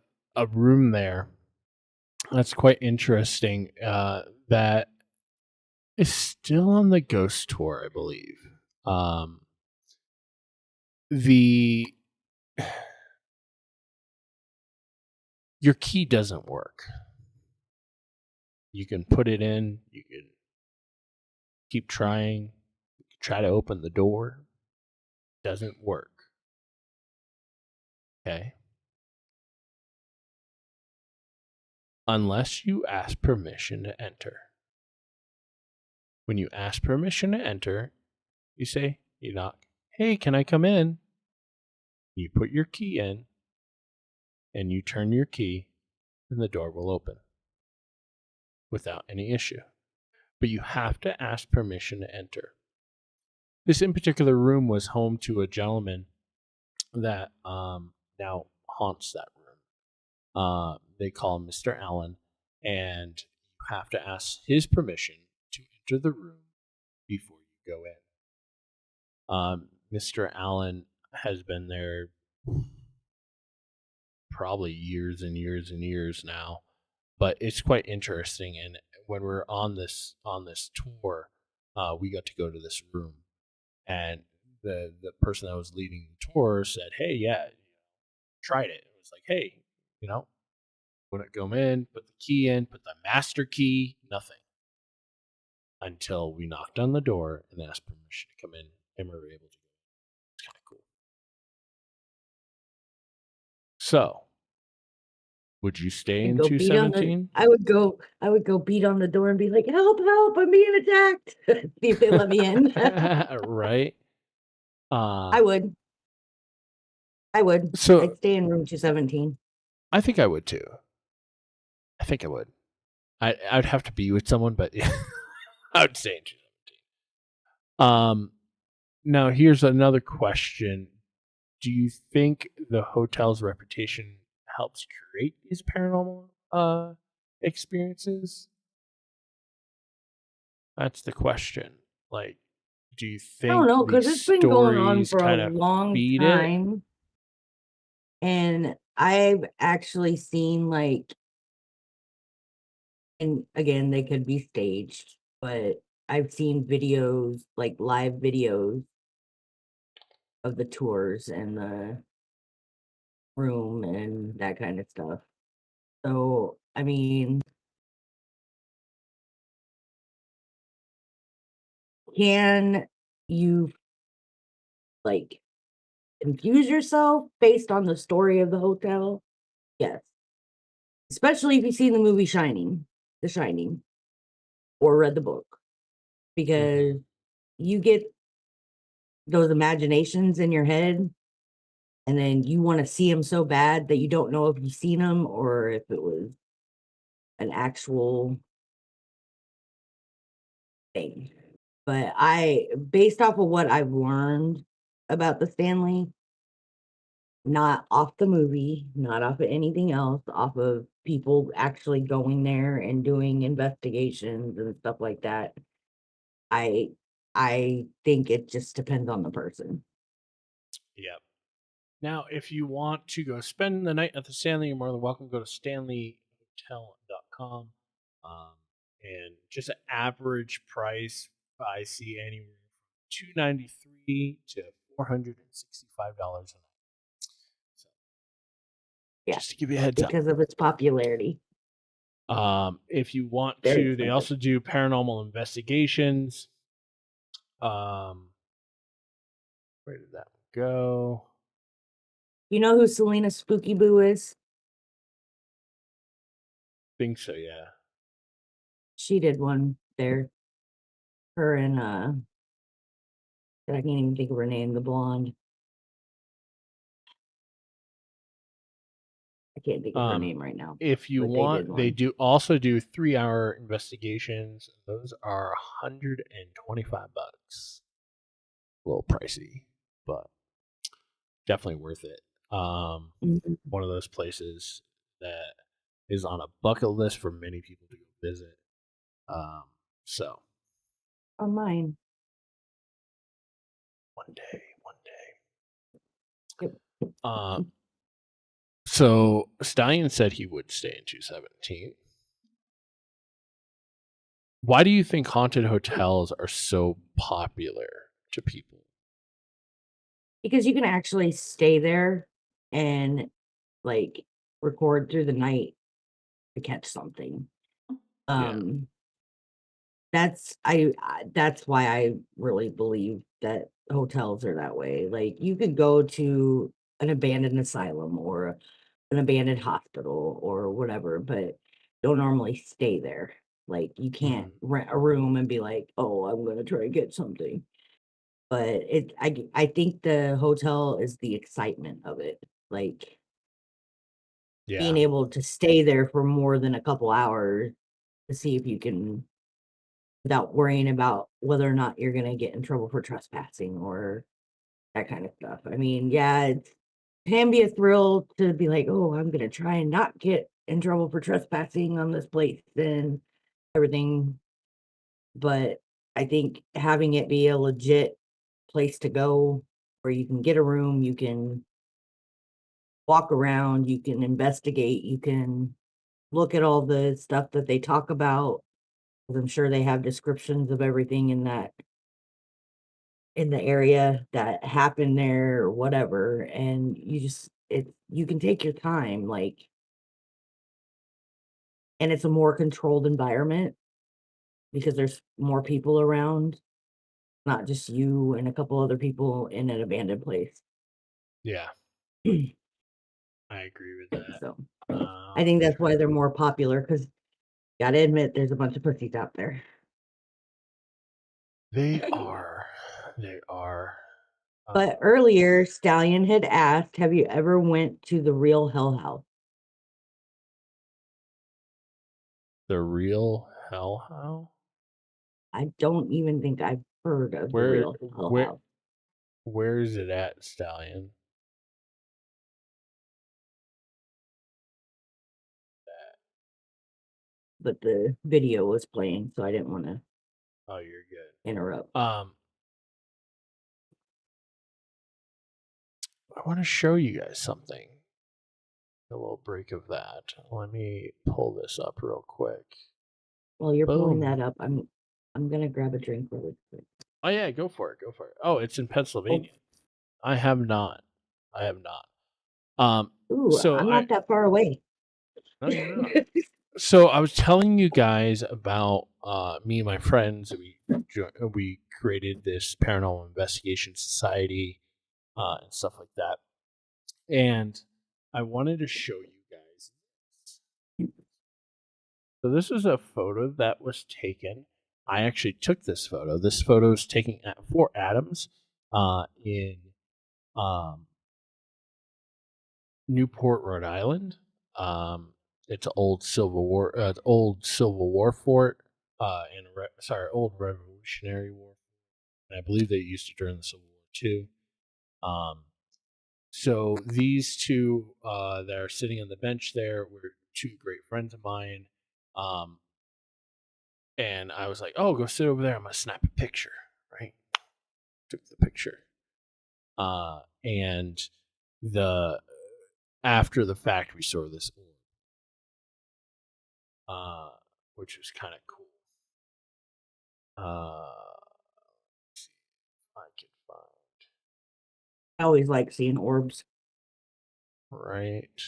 room there that's quite interesting that is still on the ghost tour, I believe. Your key doesn't work. You can put it in, you can keep trying, you can try to open the door. Doesn't work. Okay. Unless you ask permission to enter. When you ask permission to enter, you say, you knock, hey, can I come in? You put your key in, and you turn your key, and the door will open without any issue. But you have to ask permission to enter. This in particular room was home to a gentleman that now haunts that room. They call him Mr. Allen, and you have to ask his permission to enter the room before you go in. Mr. Allen has been there probably years and years and years now, but it's quite interesting. And when we're on this tour, we got to go to this room, and the person that was leading the tour said, "Hey, yeah, tried it." It was like, "Hey, wouldn't go in, put the key in, put the master key, nothing." Until we knocked on the door and asked permission to come in, and we were able to go. It's kind of cool. So, would you stay in 217? I would go beat on the door and be like, help, I'm being attacked. See if they let me in. Right. I would. So I'd stay in room 217. I think I would too. I think I would. I'd have to be with someone, but yeah, I would stay in 217. Now here's another question. Do you think the hotel's reputation helps create these paranormal experiences? That's the question. Like, do you think I don't know, because it's been going on for a long time. And I've actually seen, like, and again, they could be staged, but I've seen videos, like live videos of the tours and the room and that kind of stuff. So, I mean, can you, like, confuse yourself based on the story of the hotel? Yes. Especially if you've seen the movie The Shining, or read the book. Because you get those imaginations in your head, and then you want to see them so bad that you don't know if you've seen them or if it was an actual thing. But based off of what I've learned about the Stanley, not off the movie, not off of anything else, off of people actually going there and doing investigations and stuff like that, I think it just depends on the person. Yep. Now, if you want to go spend the night at the Stanley, you're more than welcome. Go to stanleyhotel.com. And just an average price, I see anywhere from $293 to $465 a night. So, yeah, just to give you a heads up, because of its popularity. If you want to, they also do paranormal investigations. Where did that go? You know who Selena Spooky Boo is? Think so, yeah. She did one there. Her and I can't even think of her name, the blonde. I can't think of her name right now. If you want, they do also do 3-hour investigations. Those are $125. A little pricey, but definitely worth it. One of those places that is on a bucket list for many people to go visit. So on mine. One day. Yep. So Stallion said he would stay in 217. Why do you think haunted hotels are so popular to people? Because you can actually stay there and like record through the night to catch something. That's why I really believe that hotels are that way. Like you could go to an abandoned asylum or an abandoned hospital or whatever, but don't normally stay there. Like you can't rent a room and be like, oh, I'm gonna try and get something. But I think the hotel is the excitement of it. Like being able to stay there for more than a couple hours to see if you can, without worrying about whether or not you're going to get in trouble for trespassing or that kind of stuff. I mean, yeah, it can be a thrill to be like, oh, I'm going to try and not get in trouble for trespassing on this place and everything. But I think having it be a legit place to go where you can get a room, you can walk around, you can investigate, you can look at all the stuff that they talk about. I'm sure they have descriptions of everything in the area that happened there or whatever, and you can take your time, like, and it's a more controlled environment because there's more people around, not just you and a couple other people in an abandoned place. Yeah. I agree with that. So I think that's why they're more popular, because gotta admit there's a bunch of pussies out there. They are. But earlier, Stallion had asked, have you ever went to the real Hell House? The real Hell House? I don't even think I've heard of the real Hell House. Where is it at, Stallion? But the video was playing, so I didn't want to. Oh, you're good. Interrupt. I want to show you guys something. A little break of that. Let me pull this up real quick. While you're pulling that up, I'm gonna grab a drink really quick. Oh yeah, go for it. Oh, it's in Pennsylvania. Oh. I have not. Ooh, so I'm not that far away. No, you're not. So I was telling you guys about me and my friends. We created this paranormal investigation society and stuff like that. And I wanted to show you guys. So this is a photo that was taken. I actually took this photo. This photo is taken at Fort Adams in Newport, Rhode Island. It's an old Civil War fort, old Revolutionary War, and I believe they used it during the Civil War too. So these two that are sitting on the bench there were two great friends of mine. And I was like, oh, go sit over there. I'm going to snap a picture, right? Took the picture. And after the fact, we saw this orb, which was kind of cool. Let's see if I can find. I always like seeing orbs. Right.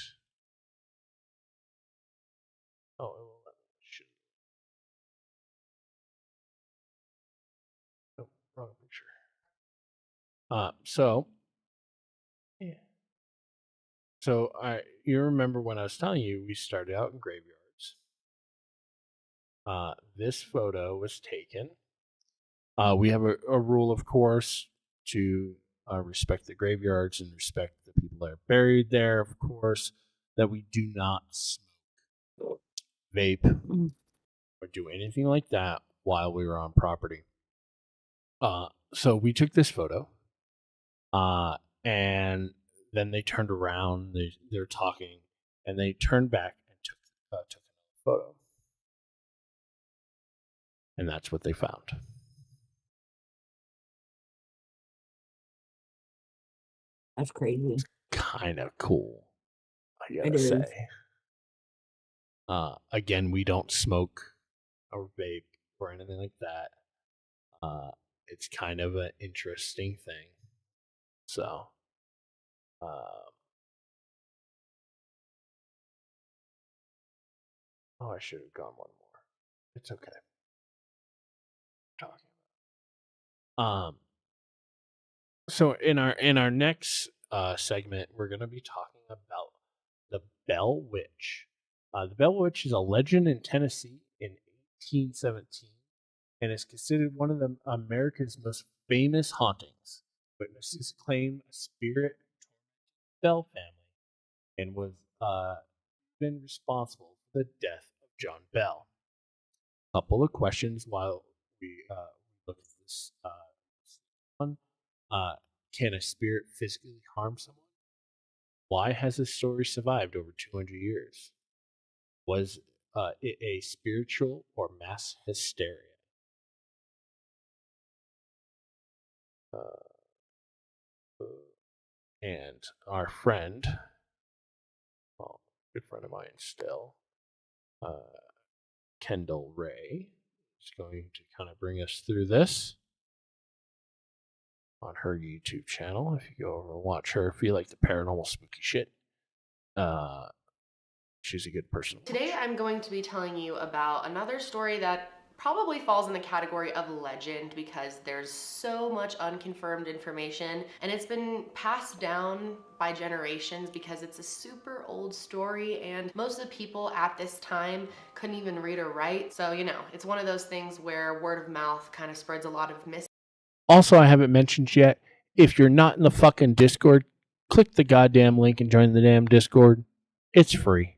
Oh, it will let me. Oh, wrong picture. So you remember when I was telling you we started out in graveyards, This photo was taken. We have a rule, of course, to respect the graveyards and respect the people that are buried there, of course, that we do not smoke, vape, or do anything like that while we were on property. So we took this photo, and then they turned around. They're talking, and they turned back and took another photo, and that's what they found. That's crazy. Kind of cool, I gotta say. Again, we don't smoke or vape or anything like that. It's kind of an interesting thing. So, I should have gone one more. It's okay. Talking about. So in our next segment, we're gonna be talking about the Bell Witch. The Bell Witch is a legend in Tennessee in 1817, and is considered one of America's most famous hauntings. Witnesses claim a spirit Bell family, and was been responsible for the death of John Bell. Couple of questions while we look at this one. Can a spirit physically harm someone? Why has this story survived over 200 years? Was it a spiritual or mass hysteria? And our friend, well, good friend of mine still, Kendall Ray, is going to kind of bring us through this on her YouTube channel. If you go over and watch her, if you like the paranormal spooky shit, she's a good person. Today I'm going to be telling you about another story that probably falls in the category of legend because there's so much unconfirmed information and it's been passed down by generations because it's a super old story and most of the people at this time couldn't even read or write. So, it's one of those things where word of mouth kind of spreads a lot of Also, I haven't mentioned yet, if you're not in the fucking Discord, click the goddamn link and join the damn Discord. It's free.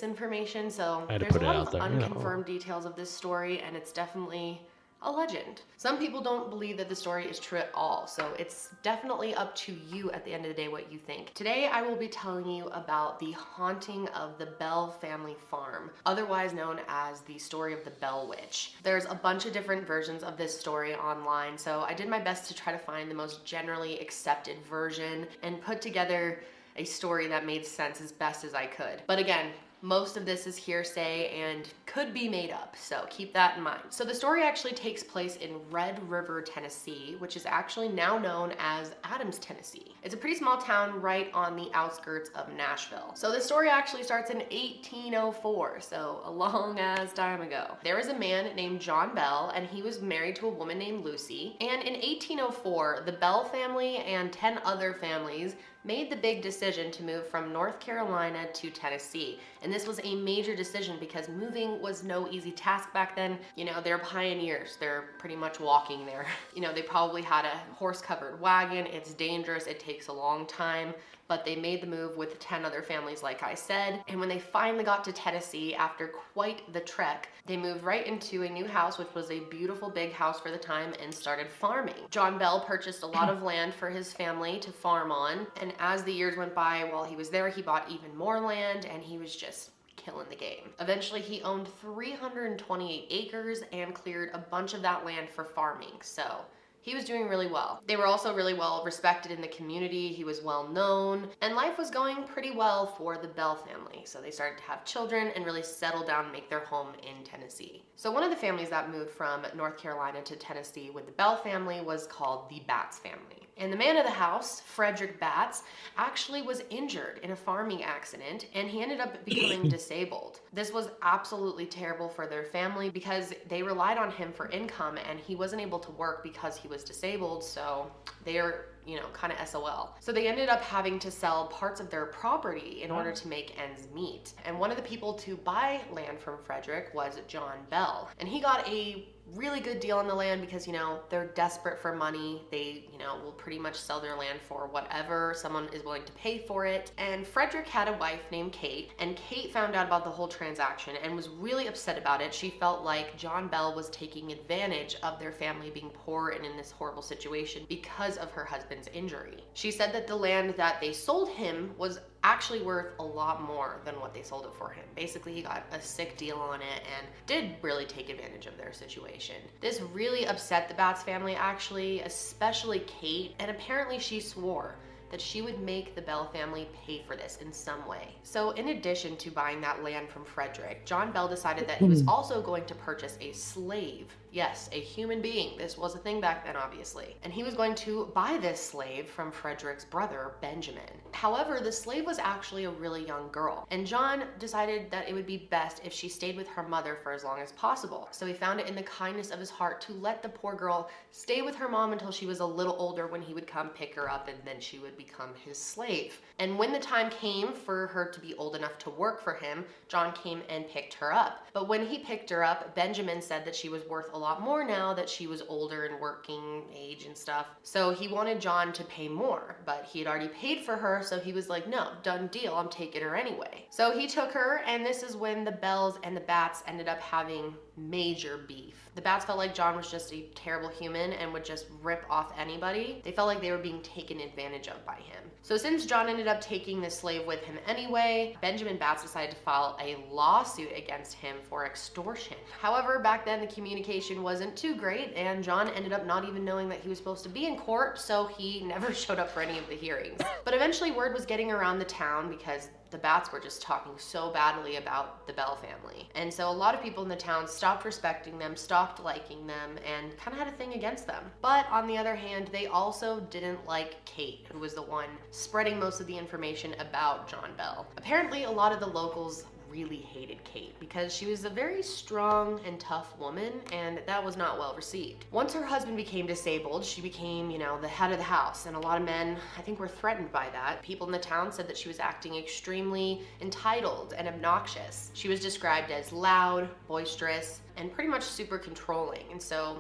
Information, so there's a lot of unconfirmed details of this story, and it's definitely a legend. Some people don't believe that the story is true at all, so it's definitely up to you at the end of the day what you think. Today I will be telling you about the haunting of the Bell family farm, otherwise known as the story of the Bell Witch. There's a bunch of different versions of this story online, so I did my best to try to find the most generally accepted version and put together a story that made sense as best as I could. But again, most of this is hearsay and could be made up, so keep that in mind. So the story actually takes place in Red River, Tennessee, which is actually now known as Adams, Tennessee. It's a pretty small town right on the outskirts of Nashville. So the story actually starts in 1804, so a long ass time ago. There was a man named John Bell, and he was married to a woman named Lucy. And in 1804, the Bell family and 10 other families made the big decision to move from North Carolina to Tennessee. And this was a major decision because moving was no easy task back then. They're pioneers. They're pretty much walking there. They probably had a horse-covered wagon. It's dangerous. It takes a long time. But they made the move with 10 other families, like I said. And when they finally got to Tennessee, after quite the trek, they moved right into a new house, which was a beautiful big house for the time, and started farming. John Bell purchased a lot of land for his family to farm on. And as the years went by, while he was there, he bought even more land, and he was just killing the game. Eventually, he owned 328 acres and cleared a bunch of that land for farming. So he was doing really well. They were also really well respected in the community. He was well known, and life was going pretty well for the Bell family. So they started to have children and really settle down and make their home in Tennessee. So one of the families that moved from North Carolina to Tennessee with the Bell family was called the Batts family. And the man of the house, Frederick Batts, actually was injured in a farming accident, and he ended up becoming disabled. This was absolutely terrible for their family because they relied on him for income, and he wasn't able to work because he was disabled, so they're kind of SOL. So they ended up having to sell parts of their property in order to make ends meet. And one of the people to buy land from Frederick was John Bell. And he got a really good deal on the land because, they're desperate for money. They, will pretty much sell their land for whatever someone is willing to pay for it. And Frederick had a wife named Kate, and Kate found out about the whole transaction and was really upset about it. She felt like John Bell was taking advantage of their family being poor and in this horrible situation because of her husband's injury. She said that the land that they sold him was actually worth a lot more than what they sold it for him. Basically, he got a sick deal on it and did really take advantage of their situation. This really upset the Batts family, actually, especially Kate, and apparently she swore that she would make the Bell family pay for this in some way. So in addition to buying that land from Frederick, John Bell decided that he was also going to purchase a slave. Yes, a human being. This was a thing back then, obviously. And he was going to buy this slave from Frederick's brother, Benjamin. However, the slave was actually a really young girl, and John decided that it would be best if she stayed with her mother for as long as possible. So he found it in the kindness of his heart to let the poor girl stay with her mom until she was a little older, when he would come pick her up, and then she would become his slave. And when the time came for her to be old enough to work for him, John came and picked her up. But when he picked her up, Benjamin said that she was worth a lot more now that she was older and working age and stuff. So he wanted John to pay more, but he had already paid for her, so he was like, no, done deal, I'm taking her anyway. So he took her, and this is when the Bells and the Batts ended up having major beef. The Batts felt like John was just a terrible human and would just rip off anybody. They felt like they were being taken advantage of by him. So since John ended up taking the slave with him anyway, Benjamin Batts decided to file a lawsuit against him for extortion. However, back then the communication wasn't too great, and John ended up not even knowing that he was supposed to be in court, so he never showed up for any of the hearings. But eventually word was getting around the town because the Batts were just talking so badly about the Bell family. And so a lot of people in the town stopped respecting them, stopped liking them, and kind of had a thing against them. But on the other hand, they also didn't like Kate, who was the one spreading most of the information about John Bell. Apparently, a lot of the locals really hated Kate because she was a very strong and tough woman, and that was not well received. Once her husband became disabled, she became, the head of the house, and a lot of men, I think, were threatened by that. People in the town said that she was acting extremely entitled and obnoxious. She was described as loud, boisterous, and pretty much super controlling, and so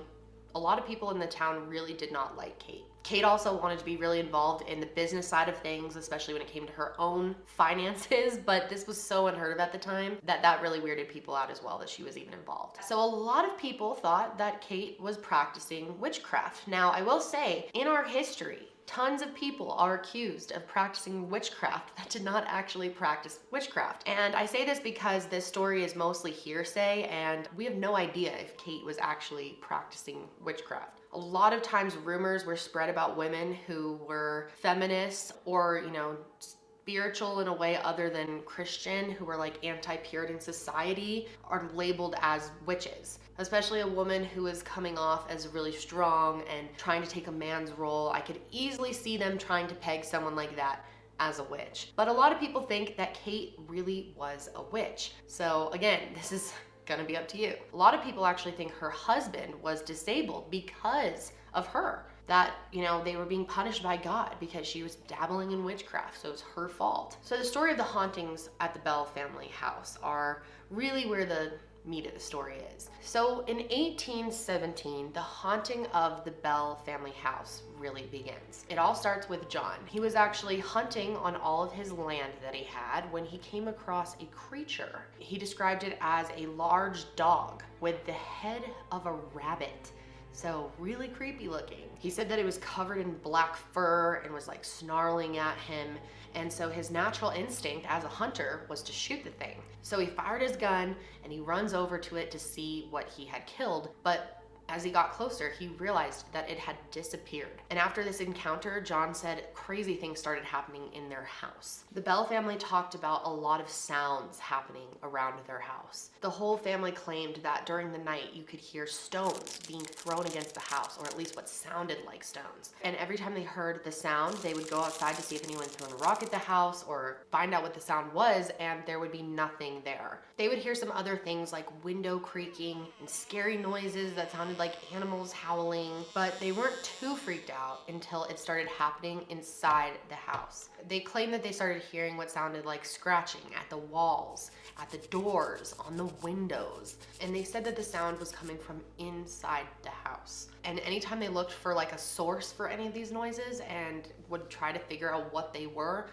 a lot of people in the town really did not like Kate. Kate also wanted to be really involved in the business side of things, especially when it came to her own finances, but this was so unheard of at the time that really weirded people out as well, that she was even involved. So a lot of people thought that Kate was practicing witchcraft. Now, I will say, in our history, tons of people are accused of practicing witchcraft that did not actually practice witchcraft. And I say this because this story is mostly hearsay, and we have no idea if Kate was actually practicing witchcraft. A lot of times rumors were spread about women who were feminists or, spiritual in a way other than Christian, who were like anti-Puritan society, are labeled as witches. Especially a woman who is coming off as really strong and trying to take a man's role. I could easily see them trying to peg someone like that as a witch. But a lot of people think that Kate really was a witch. So again, this is gonna be up to you. A lot of people actually think her husband was disabled because of her. That, they were being punished by God because she was dabbling in witchcraft, so it's her fault. So the story of the hauntings at the Bell family house are really where the meat of the story is. So in 1817, the haunting of the Bell family house really begins. It all starts with John. He was actually hunting on all of his land that he had when he came across a creature. He described it as a large dog with the head of a rabbit. So really creepy looking. He said that it was covered in black fur and was like snarling at him. And so his natural instinct as a hunter was to shoot the thing. So he fired his gun and he runs over to it to see what he had killed. But As he got closer, he realized that it had disappeared. And after this encounter, John said crazy things started happening in their house. The Bell family talked about a lot of sounds happening around their house. The whole family claimed that during the night you could hear stones being thrown against the house, or at least what sounded like stones. And every time they heard the sound, they would go outside to see if anyone's thrown a rock at the house or find out what the sound was, and there would be nothing there. They would hear some other things like window creaking and scary noises that sounded like animals howling, but they weren't too freaked out until it started happening inside the house. They claimed that they started hearing what sounded like scratching at the walls, at the doors, on the windows, and they said that the sound was coming from inside the house. And anytime they looked for like a source for any of these noises and would try to figure out what they were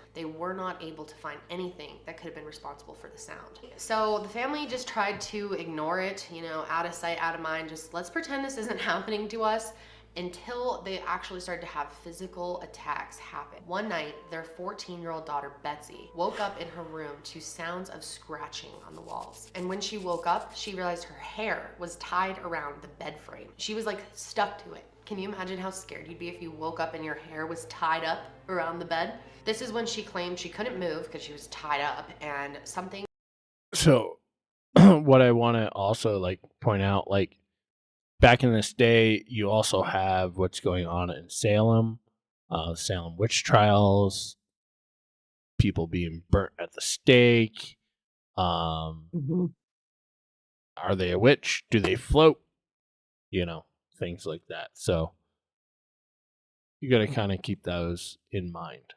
not able to find anything that could have been responsible for the sound. So the family just tried to ignore it, you know, out of sight, out of mind, just let's pretend this isn't happening to us, until they actually started to have physical attacks happen. One night, their 14-year-old daughter, Betsy, woke up in her room to sounds of scratching on the walls. And when she woke up, she realized her hair was tied around the bed frame. She was like stuck to it. Can you imagine how scared you'd be if you woke up and your hair was tied up around the bed? This is when she claimed she couldn't move because she was tied up and something. So what I want to also like point out, like, back in this day, you also have what's going on in Salem, Salem witch trials, people being burnt at the stake. Are they a witch? Do they float? You know, things like that. So you got to kind of keep those in mind.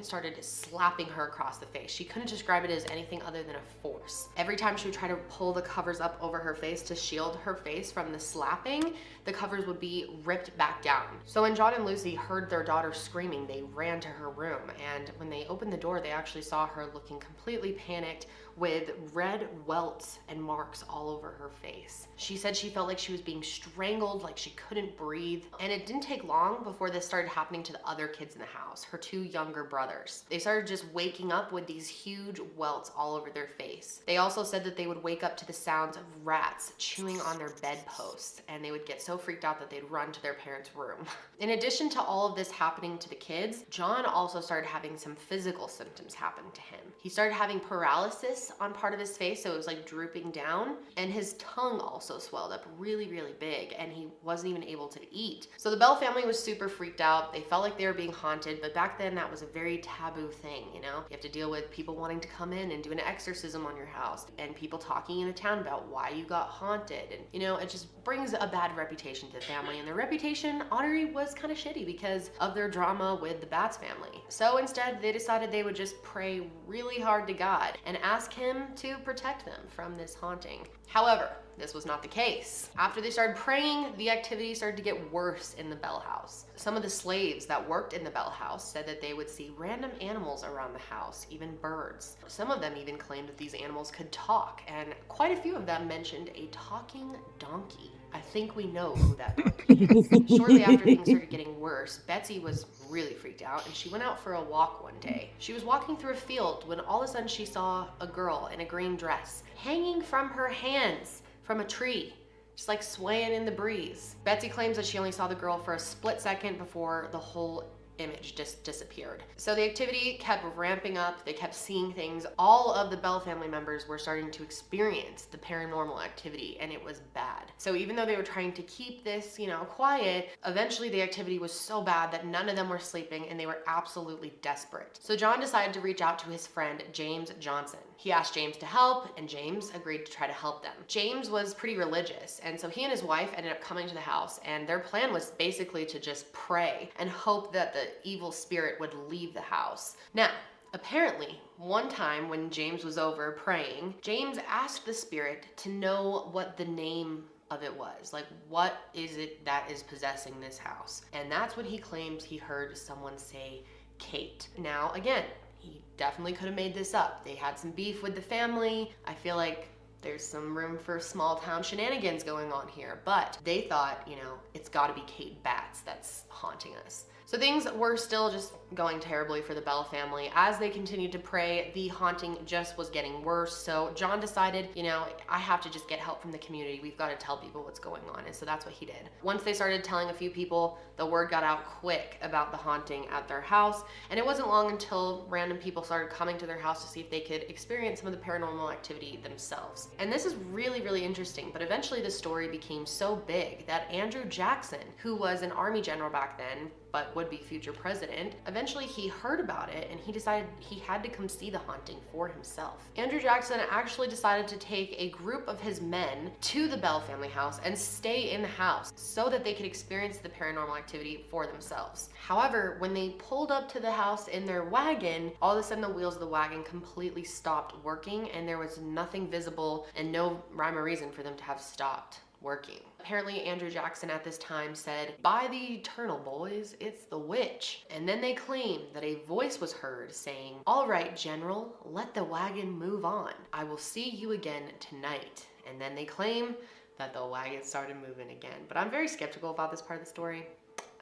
Started slapping her across the face. She couldn't describe it as anything other than a force. Every time she would try to pull the covers up over her face to shield her face from the slapping, the covers would be ripped back down. So when John and Lucy heard their daughter screaming, they ran to her room, and when they opened the door, they actually saw her looking completely panicked with red welts and marks all over her face. She said she felt like she was being strangled, like she couldn't breathe. And it didn't take long before this started happening to the other kids in the house, her two younger brothers. They started just waking up with these huge welts all over their face. They also said that they would wake up to the sounds of rats chewing on their bedposts, and they would get so freaked out that they'd run to their parents' room. In addition to all of this happening to the kids, John also started having some physical symptoms happen to him. He started having paralysis on part of his face, so it was like drooping down, and his tongue also swelled up really, really big, and he wasn't even able to eat. So the Bell family was super freaked out. They felt like they were being haunted, but back then that was a very taboo thing, you know? You have to deal with people wanting to come in and do an exorcism on your house, and people talking in the town about why you got haunted, and you know, it just brings a bad reputation to the family, and their reputation already was kind of shitty because of their drama with the Bats family. So instead, they decided they would just pray really hard to God and ask him to protect them from this haunting. However, this was not the case. After they started praying, the activity started to get worse in the Bell house. Some of the slaves that worked in the Bell house said that they would see random animals around the house, even birds. Some of them even claimed that these animals could talk, and quite a few of them mentioned a talking donkey. I think we know who that donkey is. Shortly after things started getting worse, Betsy was really freaked out, and she went out for a walk one day. She was walking through a field when all of a sudden she saw a girl in a green dress hanging from her hands from a tree, just like swaying in the breeze. Betsy claims that she only saw the girl for a split second before the whole image just disappeared. So the activity kept ramping up. They kept seeing things. All of the Bell family members were starting to experience the paranormal activity, and it was bad. So even though they were trying to keep this, you know, quiet, eventually the activity was so bad that none of them were sleeping, and they were absolutely desperate. So John decided to reach out to his friend, James Johnson. He asked James to help, and James agreed to try to help them. James was pretty religious, and so he and his wife ended up coming to the house, and their plan was basically to just pray and hope that the evil spirit would leave the house. Now, apparently, one time when James was over praying, James asked the spirit to know what the name of it was. Like, what is it that is possessing this house? And that's when he claims he heard someone say, Kate. Now, again, he definitely could have made this up. They had some beef with the family. I feel like there's some room for small town shenanigans going on here, but they thought, you know, it's gotta be Kate Batts that's haunting us. So things were still just going terribly for the Bell family. As they continued to pray, the haunting just was getting worse. So John decided, you know, I have to just get help from the community. We've got to tell people what's going on. And so that's what he did. Once they started telling a few people, the word got out quick about the haunting at their house. And it wasn't long until random people started coming to their house to see if they could experience some of the paranormal activity themselves. And this is really, really interesting. But eventually the story became so big that Andrew Jackson, who was an Army general back then, but would be future president, eventually he heard about it and he decided he had to come see the haunting for himself. Andrew Jackson actually decided to take a group of his men to the Bell family house and stay in the house so that they could experience the paranormal activity for themselves. However, when they pulled up to the house in their wagon, all of a sudden the wheels of the wagon completely stopped working and there was nothing visible and no rhyme or reason for them to have stopped working. Apparently Andrew Jackson at this time said, "By the eternal, boys, it's the witch." And then they claimed that a voice was heard saying, "All right, General, let the wagon move on. I will see you again tonight." And then they claim that the wagon started moving again. But I'm very skeptical about this part of the story.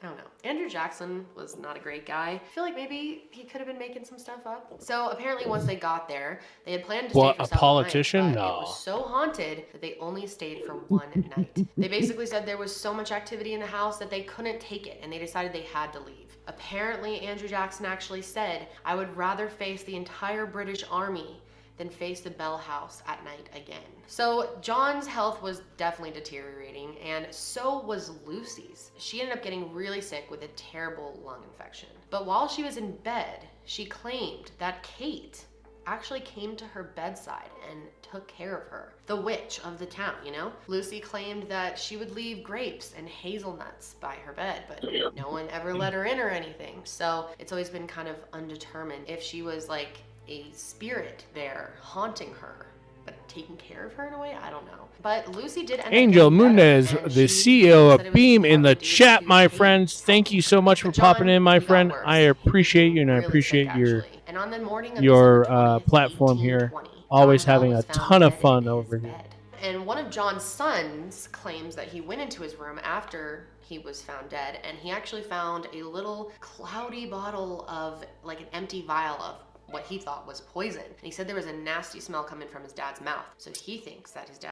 I don't know. Andrew Jackson was not a great guy. I feel like maybe he could have been making some stuff up. So apparently once they got there, they had planned to stay for several politician? nights, but No. it was so haunted that they only stayed for one night. They basically said there was so much activity in the house that they couldn't take it and they decided they had to leave. Apparently Andrew Jackson actually said, "I would rather face the entire British Army than face the Bell house at night again." So John's health was definitely deteriorating and so was Lucy's. She ended up getting really sick with a terrible lung infection. But while she was in bed, she claimed that Kate actually came to her bedside and took care of her. The witch of the town, you know? Lucy claimed that she would leave grapes and hazelnuts by her bed, but no one ever let her in or anything. So it's always been kind of undetermined if she was like a spirit there haunting her, but taking care of her in a way. I don't know. But Lucy did end up Angel getting better, Munez, and the she CEO said of it was Beam, in the partly due chat, to my Kate. friends. Thank you so much for But John, popping in, my he got friend. worse. I appreciate you, and I Really appreciate sick, your actually. And on the morning of your December 20th, platform here. 1820, Always John Bell having was a found ton of dead fun in over his here. bed. And one of John's sons claims that he went into his room after he was found dead, and he actually found a little cloudy bottle of like an empty vial of what he thought was poison. And he said there was a nasty smell coming from his dad's mouth. So he thinks that his dad...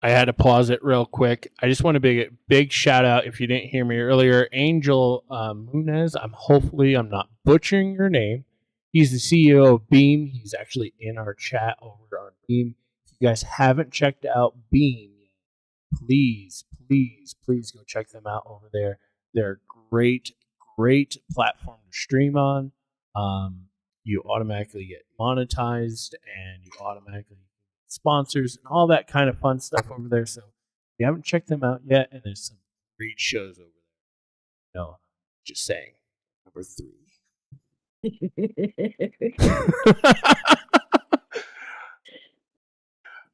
I had to pause it real quick. I just want to big shout out, if you didn't hear me earlier, Angel Munez. Hopefully I'm not butchering your name. He's the CEO of Beam. He's actually in our chat over on Beam. If you guys haven't checked out Beam, please go check them out over there. They're a great platform to stream on. You automatically get monetized and you automatically get sponsors and all that kind of fun stuff over there. So if you haven't checked them out yet, and there's some great shows over there. No, just saying. Number 3.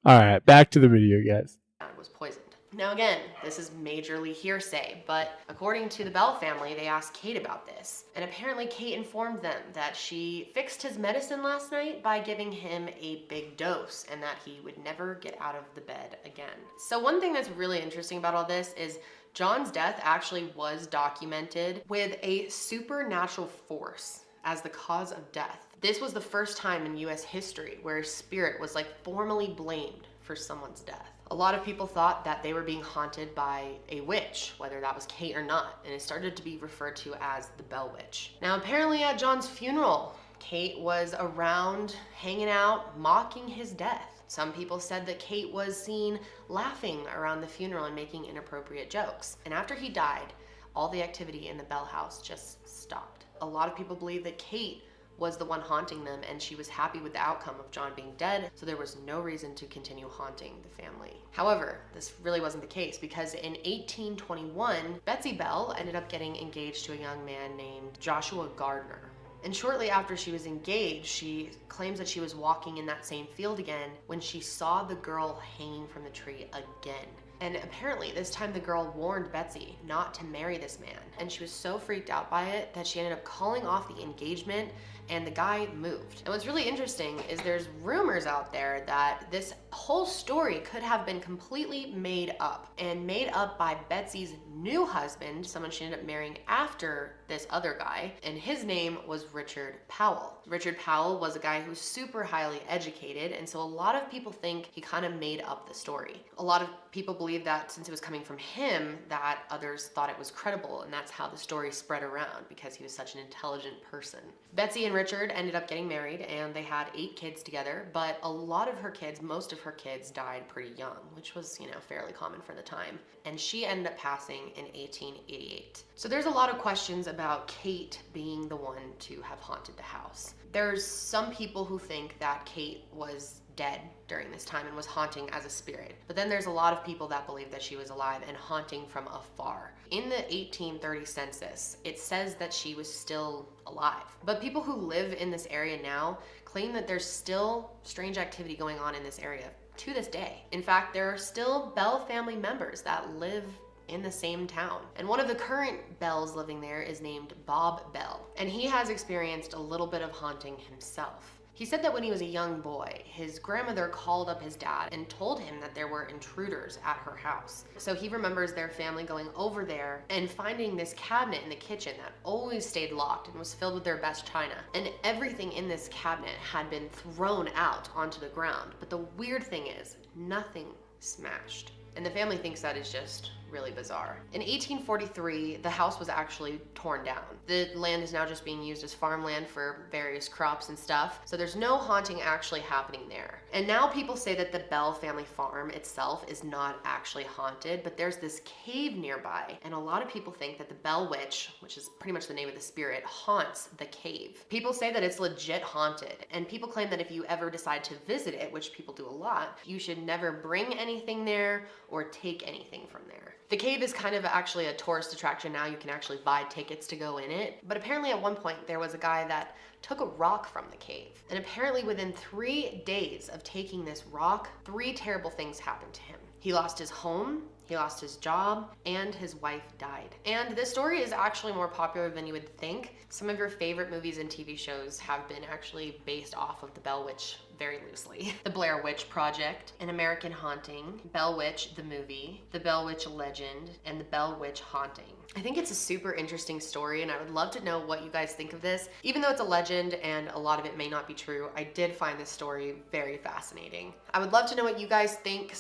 All right, back to the video, guys. was poisoned. Now again, this is majorly hearsay, but according to the Bell family, they asked Kate about this. And apparently Kate informed them that she fixed his medicine last night by giving him a big dose and that he would never get out of the bed again. So one thing that's really interesting about all this is John's death actually was documented with a supernatural force as the cause of death. This was the first time in US history where a spirit was like formally blamed for someone's death. A lot of people thought that they were being haunted by a witch, whether that was Kate or not, and it started to be referred to as the Bell Witch. Now apparently at John's funeral, Kate was around hanging out, mocking his death. Some people said that Kate was seen laughing around the funeral and making inappropriate jokes. And after he died, all the activity in the Bell house just stopped. A lot of people believe that Kate was the one haunting them and she was happy with the outcome of John being dead, so there was no reason to continue haunting the family. However, this really wasn't the case because in 1821, Betsy Bell ended up getting engaged to a young man named Joshua Gardner. And shortly after she was engaged, she claims that she was walking in that same field again when she saw the girl hanging from the tree again. And apparently this time the girl warned Betsy not to marry this man. And she was so freaked out by it that she ended up calling off the engagement, and the guy moved. And what's really interesting is there's rumors out there that this whole story could have been completely made up, and made up by Betsy's new husband, someone she ended up marrying after this other guy, and his name was Richard Powell. Richard Powell was a guy who was super highly educated, and so a lot of people think he kind of made up the story. A lot of people believe that since it was coming from him, that others thought it was credible, and that's how the story spread around, because he was such an intelligent person. Betsy and Richard ended up getting married, and they had 8 kids together, but a lot of her kids, most of her kids died pretty young, which was, fairly common for the time. And she ended up passing in 1888. So there's a lot of questions about Kate being the one to have haunted the house. There's some people who think that Kate was dead during this time and was haunting as a spirit. But then there's a lot of people that believe that she was alive and haunting from afar. In the 1830 census, it says that she was still alive. But people who live in this area now claim that there's still strange activity going on in this area to this day. In fact, there are still Bell family members that live in the same town. And one of the current Bells living there is named Bob Bell, and he has experienced a little bit of haunting himself. He said that when he was a young boy, his grandmother called up his dad and told him that there were intruders at her house. So he remembers their family going over there and finding this cabinet in the kitchen that always stayed locked and was filled with their best china. And everything in this cabinet had been thrown out onto the ground. But the weird thing is, nothing smashed. And the family thinks that is just really bizarre. In 1843, the house was actually torn down. The land is now just being used as farmland for various crops and stuff, so there's no haunting actually happening there. And now people say that the Bell family farm itself is not actually haunted, but there's this cave nearby, and a lot of people think that the Bell Witch, which is pretty much the name of the spirit, haunts the cave. People say that it's legit haunted, and people claim that if you ever decide to visit it, which people do a lot, you should never bring anything there or take anything from there. The cave is kind of actually a tourist attraction now. You can actually buy tickets to go in it. But apparently at one point there was a guy that took a rock from the cave. And apparently within 3 days of taking this rock, 3 terrible things happened to him. He lost his home, he lost his job, and his wife died. And this story is actually more popular than you would think. Some of your favorite movies and TV shows have been actually based off of the Bell Witch very loosely. The Blair Witch Project, An American Haunting, Bell Witch the movie, The Bell Witch Legend, and The Bell Witch Haunting. I think it's a super interesting story, and I would love to know what you guys think of this. Even though it's a legend and a lot of it may not be true, I did find this story very fascinating. I would love to know what you guys think.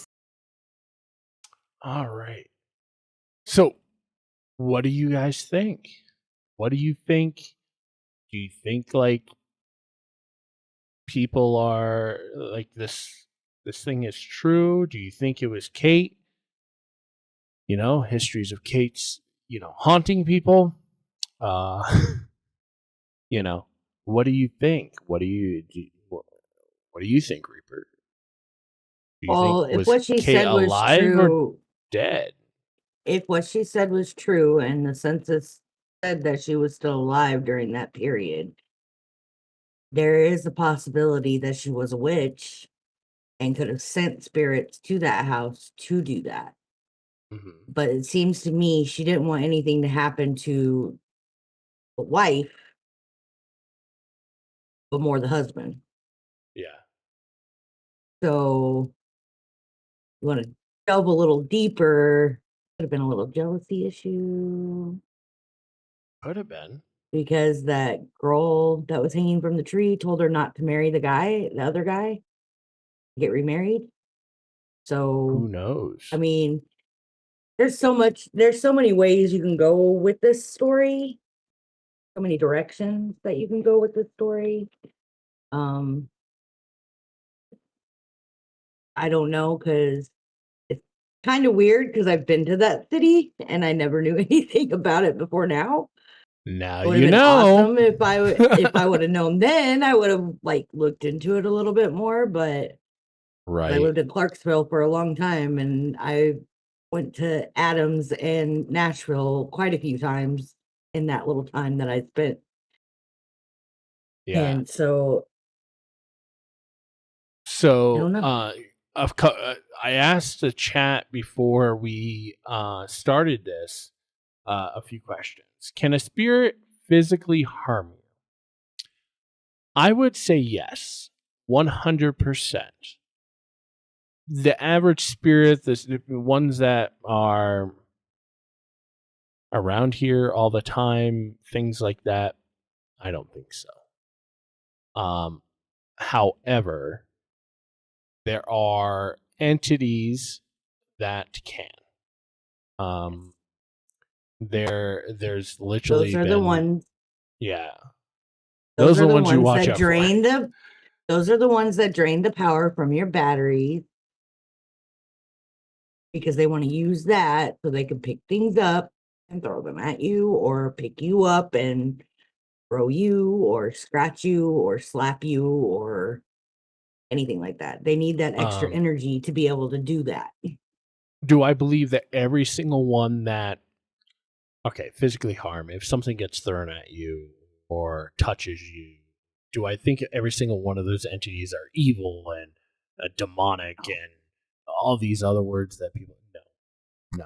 All right. So, what do you guys think? What do you think? Do you think like people are like this thing is true? Do you think it was Kate? Histories of Kate's, haunting people. What do you think? What do you think, Reaper? Do you Well, think if what she Kate said was alive or true, dead? if what she said was true and the census said that she was still alive during that period, there is a possibility that she was a witch and could have sent spirits to that house to do that. Mm-hmm. But it seems to me she didn't want anything to happen to the wife, but more the husband. Yeah. So you want to delve a little deeper. Could have been a little jealousy issue. Could have been. Because that girl that was hanging from the tree told her not to marry the other guy, get remarried. So who knows? I mean, there's so many ways you can go with this story. So many directions that you can go with this story. I don't know, because it's kind of weird because I've been to that city and I never knew anything about it before now. Now It would have you been know. awesome if I would have known then. I would have looked into it a little bit more, but Right. I lived in Clarksville for a long time, and I went to Adams and Nashville quite a few times in that little time that I spent. Yeah. And so So I don't know. I asked the chat before we started this a few questions. Can a spirit physically harm you? I would say yes, 100%. The average spirit, the ones that are around here all the time, things like that, I don't think so. However, there are entities that can. There's literally those are the ones. Yeah. Those are the ones you watch that drain the. Those are the ones that drain the power from your battery because they want to use that so they can pick things up and throw them at you, or pick you up and throw you, or scratch you, or slap you, or anything like that. They need that extra energy to be able to do that. Do I believe that every single one that physically harm, if something gets thrown at you or touches you, do I think every single one of those entities are evil and demonic and all these other words that people no.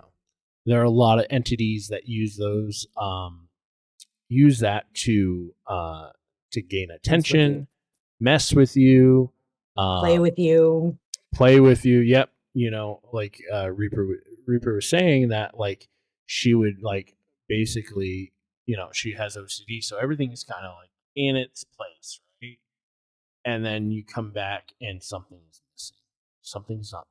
There are a lot of entities that use those use that to gain attention, mess with you, play with you. Yep. Like Reaper was saying that, like, she would, like, basically, she has OCD, so everything is kind of like in its place, right? And then you come back and something's missing. Something's not.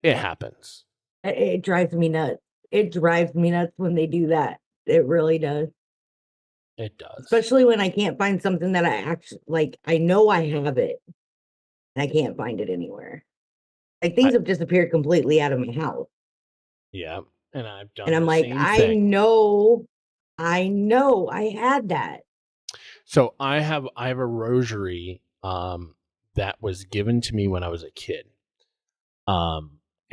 It happens. It drives me nuts. It drives me nuts when they do that. It really does. It does. Especially when I can't find something that I actually, like, I know I have it. And I can't find it anywhere. Like, things have disappeared completely out of my house. Yeah. And I've done and I'm the like, same I thing. know I had that. So I have a rosary that was given to me when I was a kid.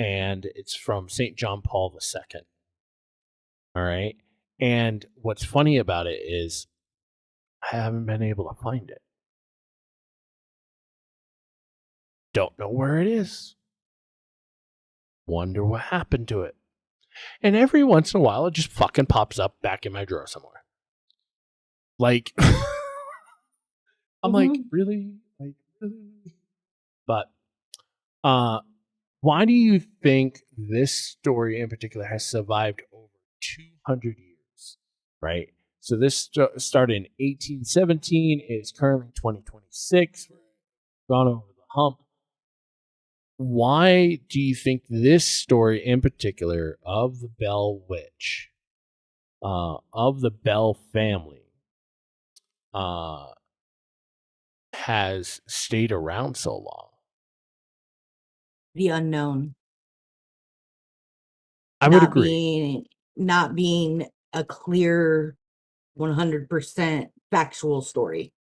And it's from St. John Paul II. All right. And what's funny about it is I haven't been able to find it. Don't know where it is. Wonder what happened to it. And every once in a while, it just fucking pops up back in my drawer somewhere. Like, I'm like, really? Like, really? But, why do you think this story in particular has survived over 200 years? Right? So this started in 1817. It's currently 2026. We're gone over the hump. Why do you think this story in particular of the Bell Witch, of the Bell family, has stayed around so long? The unknown. I would agree. Not being a clear 100% factual story.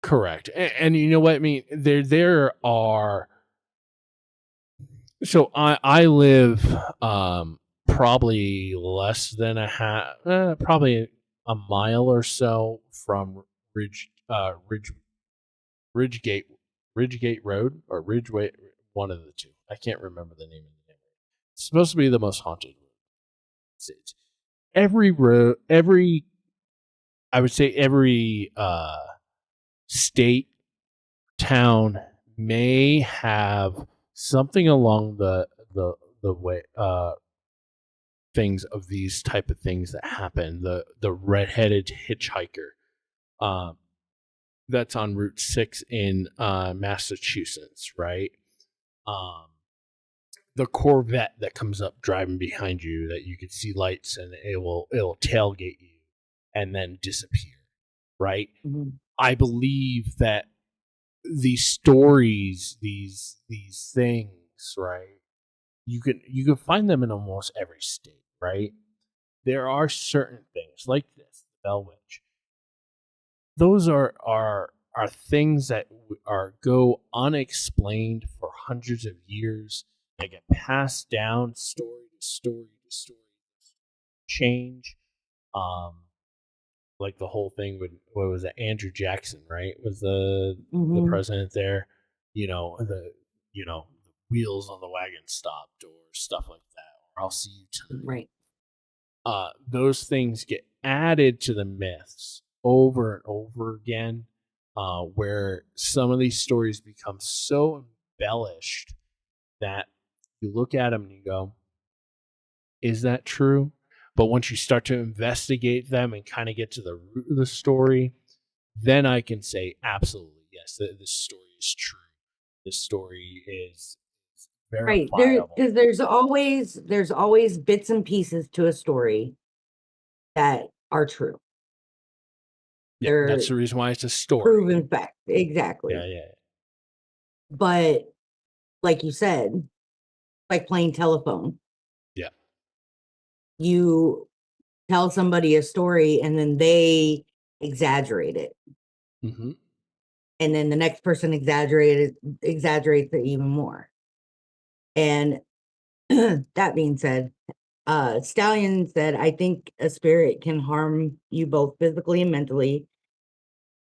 Correct. And you know what I mean? There are. So I live probably less than probably a mile or so from Ridgegate Road, or Ridgeway, one of the two. I can't remember the name of the neighborhood. It's supposed to be the most haunted road. I would say every state, town may have something along the way things of these type of things that happen. The redheaded hitchhiker, that's on Route 6 in Massachusetts, right? The Corvette that comes up driving behind you that you can see lights and it'll tailgate you and then disappear, right? Mm-hmm. I believe that these stories, these things, right? You can find them in almost every state, right? There are certain things like this, the Bell Witch. Those are things that go unexplained for hundreds of years. They get passed down, story to story to story, change. like the whole thing with, what was it, Andrew Jackson, right? Was the president there? The wheels on the wagon stopped or stuff like that, or I'll see you tonight. Right. Those things get added to the myths over and over again, where some of these stories become so embellished that you look at them and you go, is that true? But once you start to investigate them and kind of get to the root of the story, then I can say absolutely yes, this story is true. This story is verifiable. Right. Because there's always bits and pieces to a story that are true. Yeah, that's the reason why it's a story. Proven fact. Exactly. Yeah. But like you said, like playing telephone. Yeah. You tell somebody a story and then they exaggerate it. Mm-hmm. And then the next person exaggerates it even more. And that being said, Stallion said, I think a spirit can harm you both physically and mentally.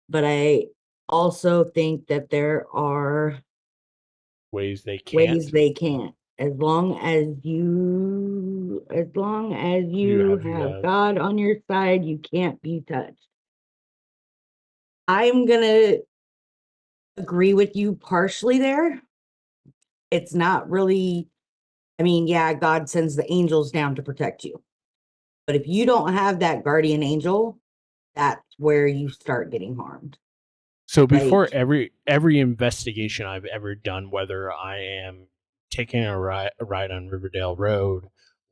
But I also think that there are ways they can't. As long as you have God on your side, you can't be touched. I'm gonna agree with you partially there. It's not really, yeah, God sends the angels down to protect you. But if you don't have that guardian angel, that's where you start getting harmed. So before every investigation I've ever done, whether I am taking a ride on Riverdale Road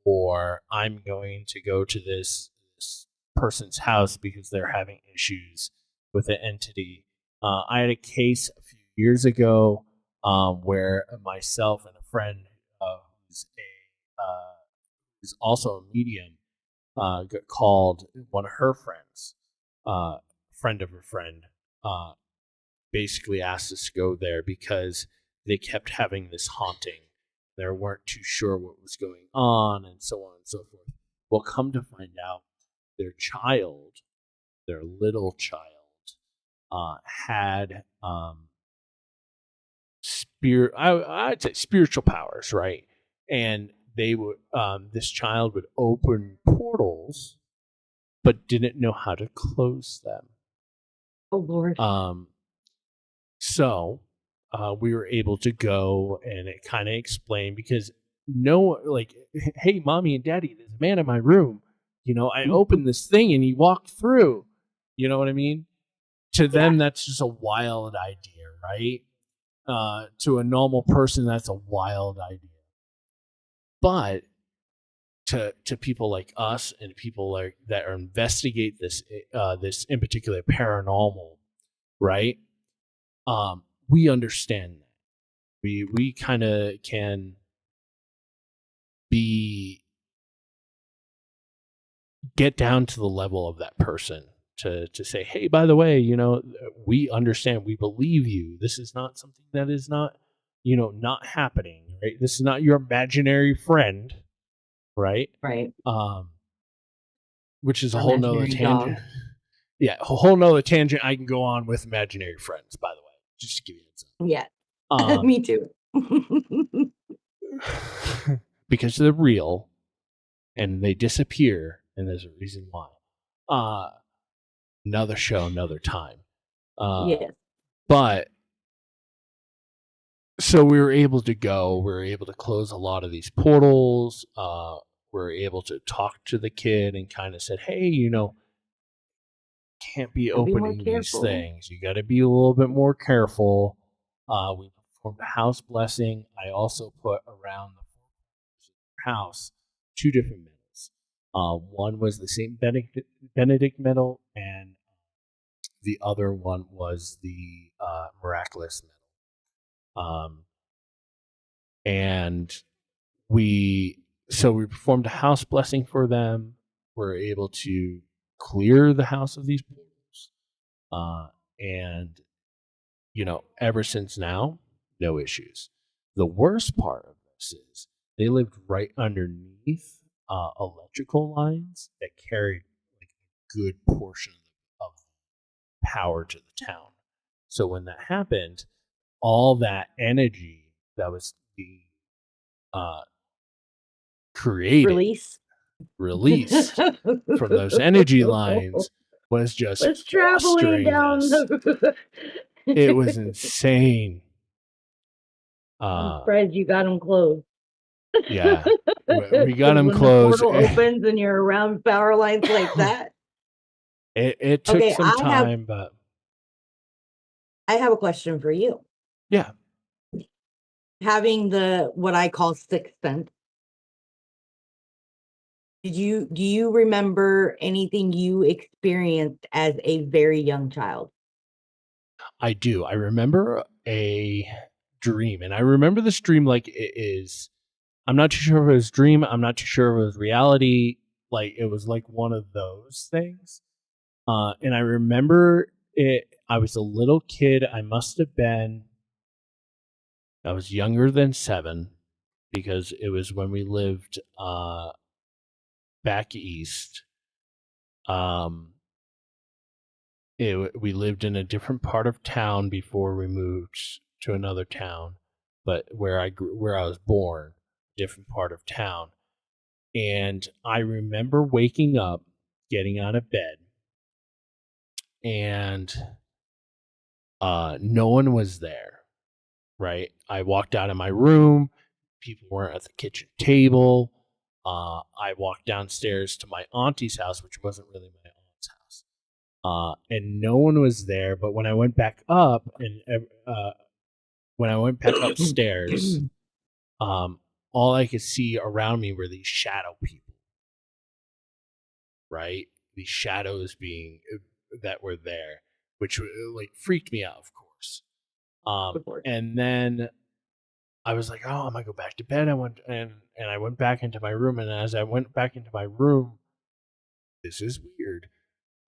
or I'm going to go to this person's house because they're having issues with an entity, I had a case a few years ago where myself and a friend who's also a medium got called. One of her friends, friend of a friend, basically asked us to go there because they kept having this haunting. They weren't too sure what was going on, and so on and so forth. Well, come to find out, their little child, had I'd say spiritual powers, right? And they would this child would open portals, but didn't know how to close them. Oh Lord. So we were able to go, and it kind of explained, because hey, mommy and daddy, there's a man in my room. I opened this thing and he walked through. You know what I mean? To them, that's just a wild idea, right? To a normal person, that's a wild idea. But to people like us and people that are investigate this in particular paranormal, right? We understand that. We kind of can get down to the level of that person to say, hey, by the way, we understand, we believe you. This is not something that is not, not happening, right? This is not your imaginary friend, right? Right. Which is a whole nother tangent. Dog. Yeah, a whole nother tangent I can go on with imaginary friends, by the way, just to give you a heads up. Yeah. Me too. Because they're real and they disappear, and there's a reason why. Another show, another time. Yes. But so we were able to go. We were able to close a lot of these portals. We were able to talk to the kid and kind of said, hey, can't be opening these things. You got to be a little bit more careful. We performed a house blessing. I also put around the house 2 different metals. One was the St. Benedict metal, and the other one was the miraculous metal. And we performed a house blessing for them. We're able to clear the house of these portals. And, ever since now, no issues. The worst part of this is they lived right underneath electrical lines that carried a good portion of the power to the town. So when that happened, all that energy that was being created, released from those energy lines was just traveling down us. It was insane. I'm surprised you got them closed. Yeah, we got them closed. The portal opens and you're around power lines like that. It took some time, but I have a question for you. Yeah. Having what I call sixth sense, do you remember anything you experienced as a very young child? I do. I remember a dream, and I remember this dream like it is. I'm not too sure if it was dream. I'm not too sure if it was reality. Like it was like one of those things. And I remember it. I was a little kid. I was younger than 7 because it was when we lived back east. We lived in a different part of town before we moved to another town, but where I was born, different part of town. And I remember waking up, getting out of bed, and no one was there, right? I walked out of my room. People weren't at the kitchen table. I walked downstairs to my auntie's house, which wasn't really my aunt's house. And no one was there. But when I went back up upstairs, all I could see around me were these shadow people, right? These shadows that were there, which like freaked me out, of course. And then I was like, oh, I'm gonna go back to bed. I went back into my room, and as I went back into my room, this is weird.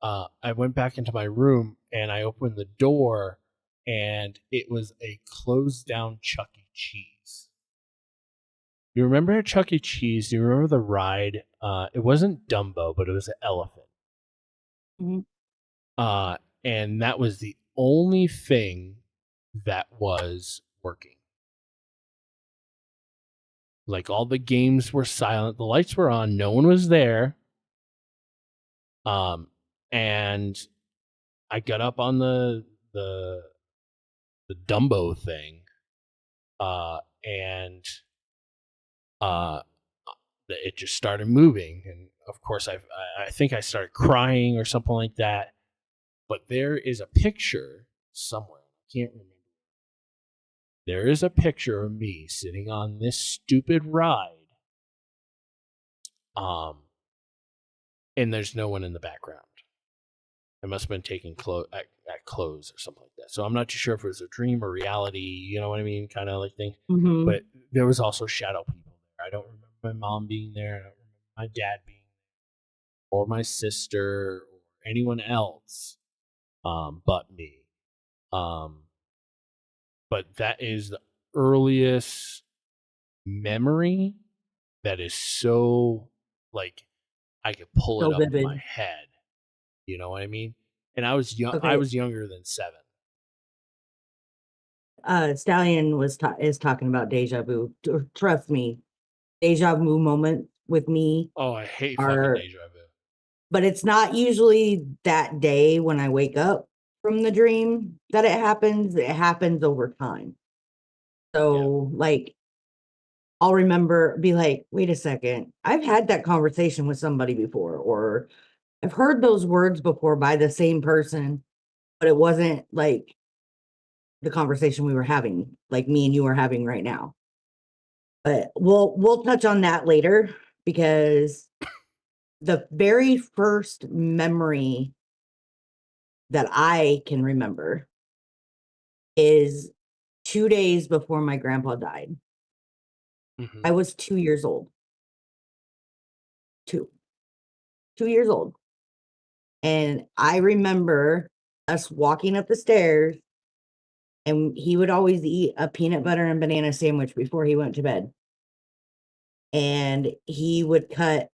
I went back into my room and I opened the door, and it was a closed down Chuck E. Cheese. You remember at Chuck E. Cheese? Do you remember the ride? It wasn't Dumbo, but it was an elephant. Mm-hmm. And that was the only thing that was working. Like all the games were silent, the lights were on, no one was there. And I got up on the Dumbo thing, and it just started moving, and of course I think I started crying or something like that. But there is a picture somewhere, I can't remember. There is a picture of me sitting on this stupid ride, and there's no one in the background. It must have been taken at close or something like that. So I'm not too sure if it was a dream or reality, you know what I mean, kind of like thing. Mm-hmm. But there was also shadow people there. I don't remember my mom being there. I don't remember my dad being there, or my sister, or anyone else, but me. But that is the earliest memory that is so, like, I could pull it up in my head. You know what I mean? And I was young. Okay. I was younger than 7. Stallion is talking about deja vu. Trust me, deja vu moments with me. Oh, I hate fucking deja vu. But it's not usually that day when I wake up from the dream that it happens. It happens over time. So, like, I'll be like, wait a second, I've had that conversation with somebody before, or I've heard those words before by the same person, but it wasn't like the conversation we were having, like me and you are having right now. But we'll touch on that later, because the very first memory that I can remember is 2 days before my grandpa died. Mm-hmm. I was 2 years old. 2 years old. And I remember us walking up the stairs, and he would always eat a peanut butter and banana sandwich before he went to bed. And he would cut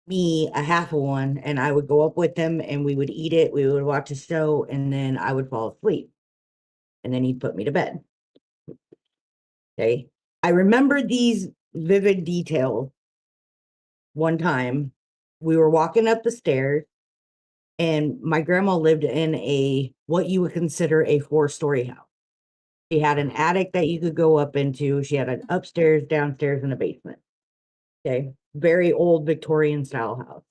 me a half of one, and I would go up with him and we would eat it. We would watch a show, and then I would fall asleep. And then he'd put me to bed. Okay. I remember these vivid details. One time we were walking up the stairs, and my grandma lived in what you would consider a 4-story house. She had an attic that you could go up into. She had an upstairs, downstairs, and a basement. Okay. Very old Victorian style house.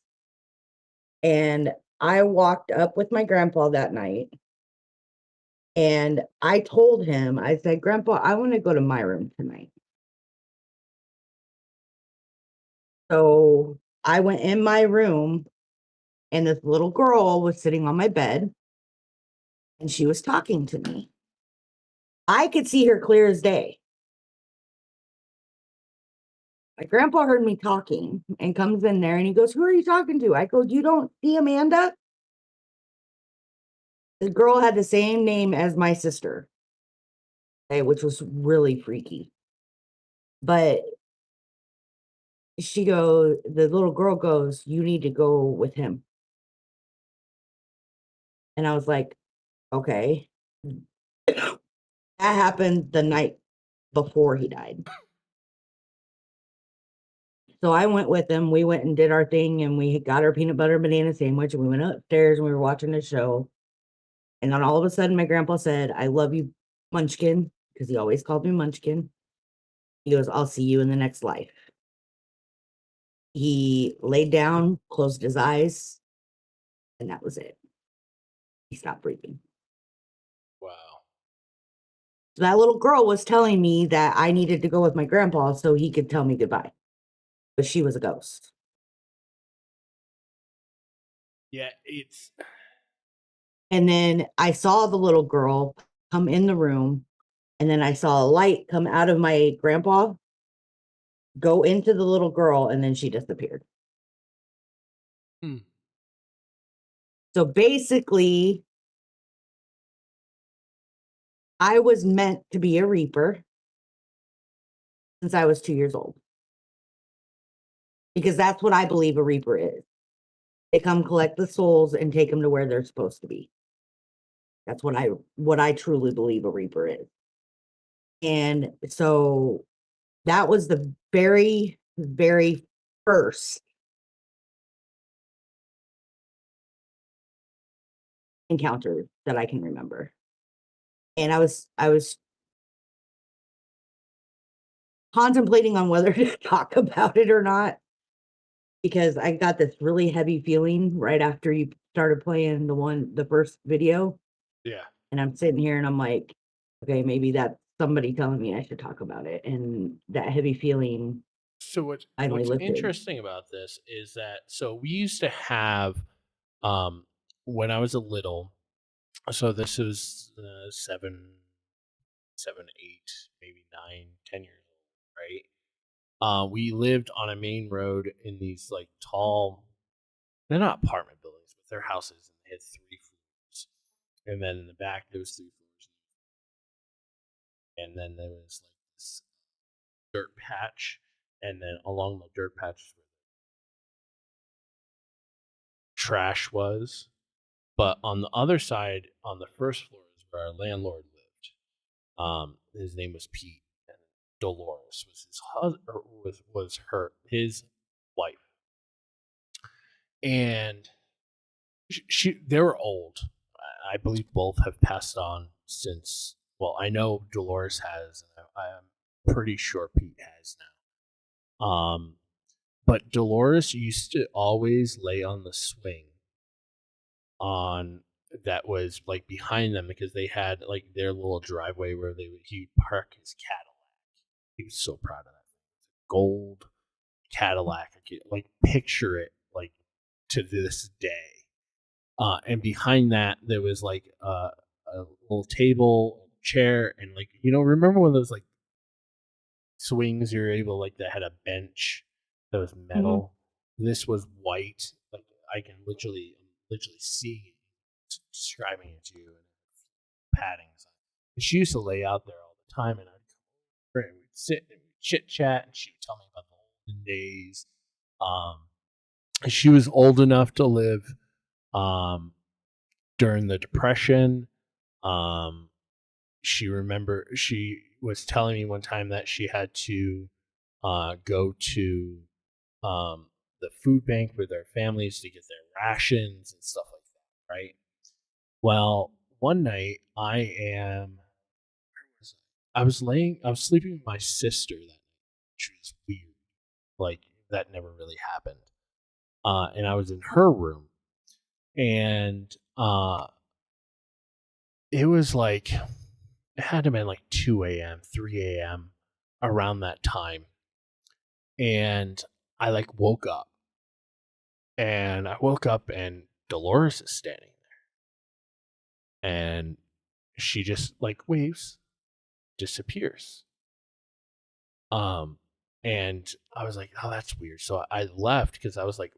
And I walked up with my grandpa that night, and I told him, I said, Grandpa, I want to go to my room tonight. So I went in my room, and this little girl was sitting on my bed, and she was talking to me. I could see her clear as day. My grandpa heard me talking and comes in there, and he goes, who are you talking to? I go, you don't see Amanda? The girl had the same name as my sister, okay, which was really freaky. But the little girl goes, you need to go with him. And I was like, okay. That happened the night before he died. So I went with him. We went and did our thing, and we got our peanut butter banana sandwich, and we went upstairs and we were watching the show. And then all of a sudden, my grandpa said, I love you, Munchkin, because he always called me Munchkin. He goes, I'll see you in the next life. He laid down, closed his eyes, and that was it. He stopped breathing. Wow. So that little girl was telling me that I needed to go with my grandpa so he could tell me goodbye. But she was a ghost. Yeah, it's. And then I saw the little girl come in the room, and then I saw a light come out of my grandpa, go into the little girl, and then she disappeared. So basically, I was meant to be a Reaper since I was 2 years old. Because that's what I believe a Reaper is. They come collect the souls and take them to where they're supposed to be. That's what I truly believe a Reaper is. And so that was the very, very first encounter that I can remember. And I was contemplating on whether to talk about it or not, because I got this really heavy feeling right after you started playing the first video. Yeah. And I'm sitting here and I'm like, okay, maybe that's somebody telling me I should talk about it. And that heavy feeling. So what's interesting about this is that, so we used to have, when I was a little, so this was 7, 8, maybe 9, 10 years old, right? We lived on a main road in these like tall, they're not apartment buildings, but they're houses, and they had 3 floors. And then in the back, there was 3 floors. And then there was like this dirt patch, and then along the dirt patch is where the trash was. But on the other side, on the first floor, is where our landlord lived. His name was Pete, and Dolores was his husband, was his wife, and they were old. I believe both have passed on since. Well, I know Dolores has, and I'm pretty sure Pete has now. But Dolores used to always lay on the swing that was like behind them, because they had like their little driveway where he'd park his Cadillac. He was so proud of that gold Cadillac. I could like picture it like to this day. And behind that there was like a little table, chair, and like, remember when those like swings you're able, like, that had a bench that was metal? This was white. Like, I can literally see describing it to you, and padding. And she used to lay out there all the time, and I'd come over and we'd sit and we'd chit chat, and she would tell me about the olden days. She was old enough to live during the Depression. She was telling me one time that she had to go to the food bank with their families to get their rations and stuff like that, right? Well, one night I was sleeping with my sister that night, which was weird. Like, that never really happened. And I was in her room, and it was like, it had to have been like 2 a.m., 3 a.m. around that time. And I like woke up, and Dolores is standing there, and she just like waves, disappears. And I was like, oh, that's weird. So I left because I was like,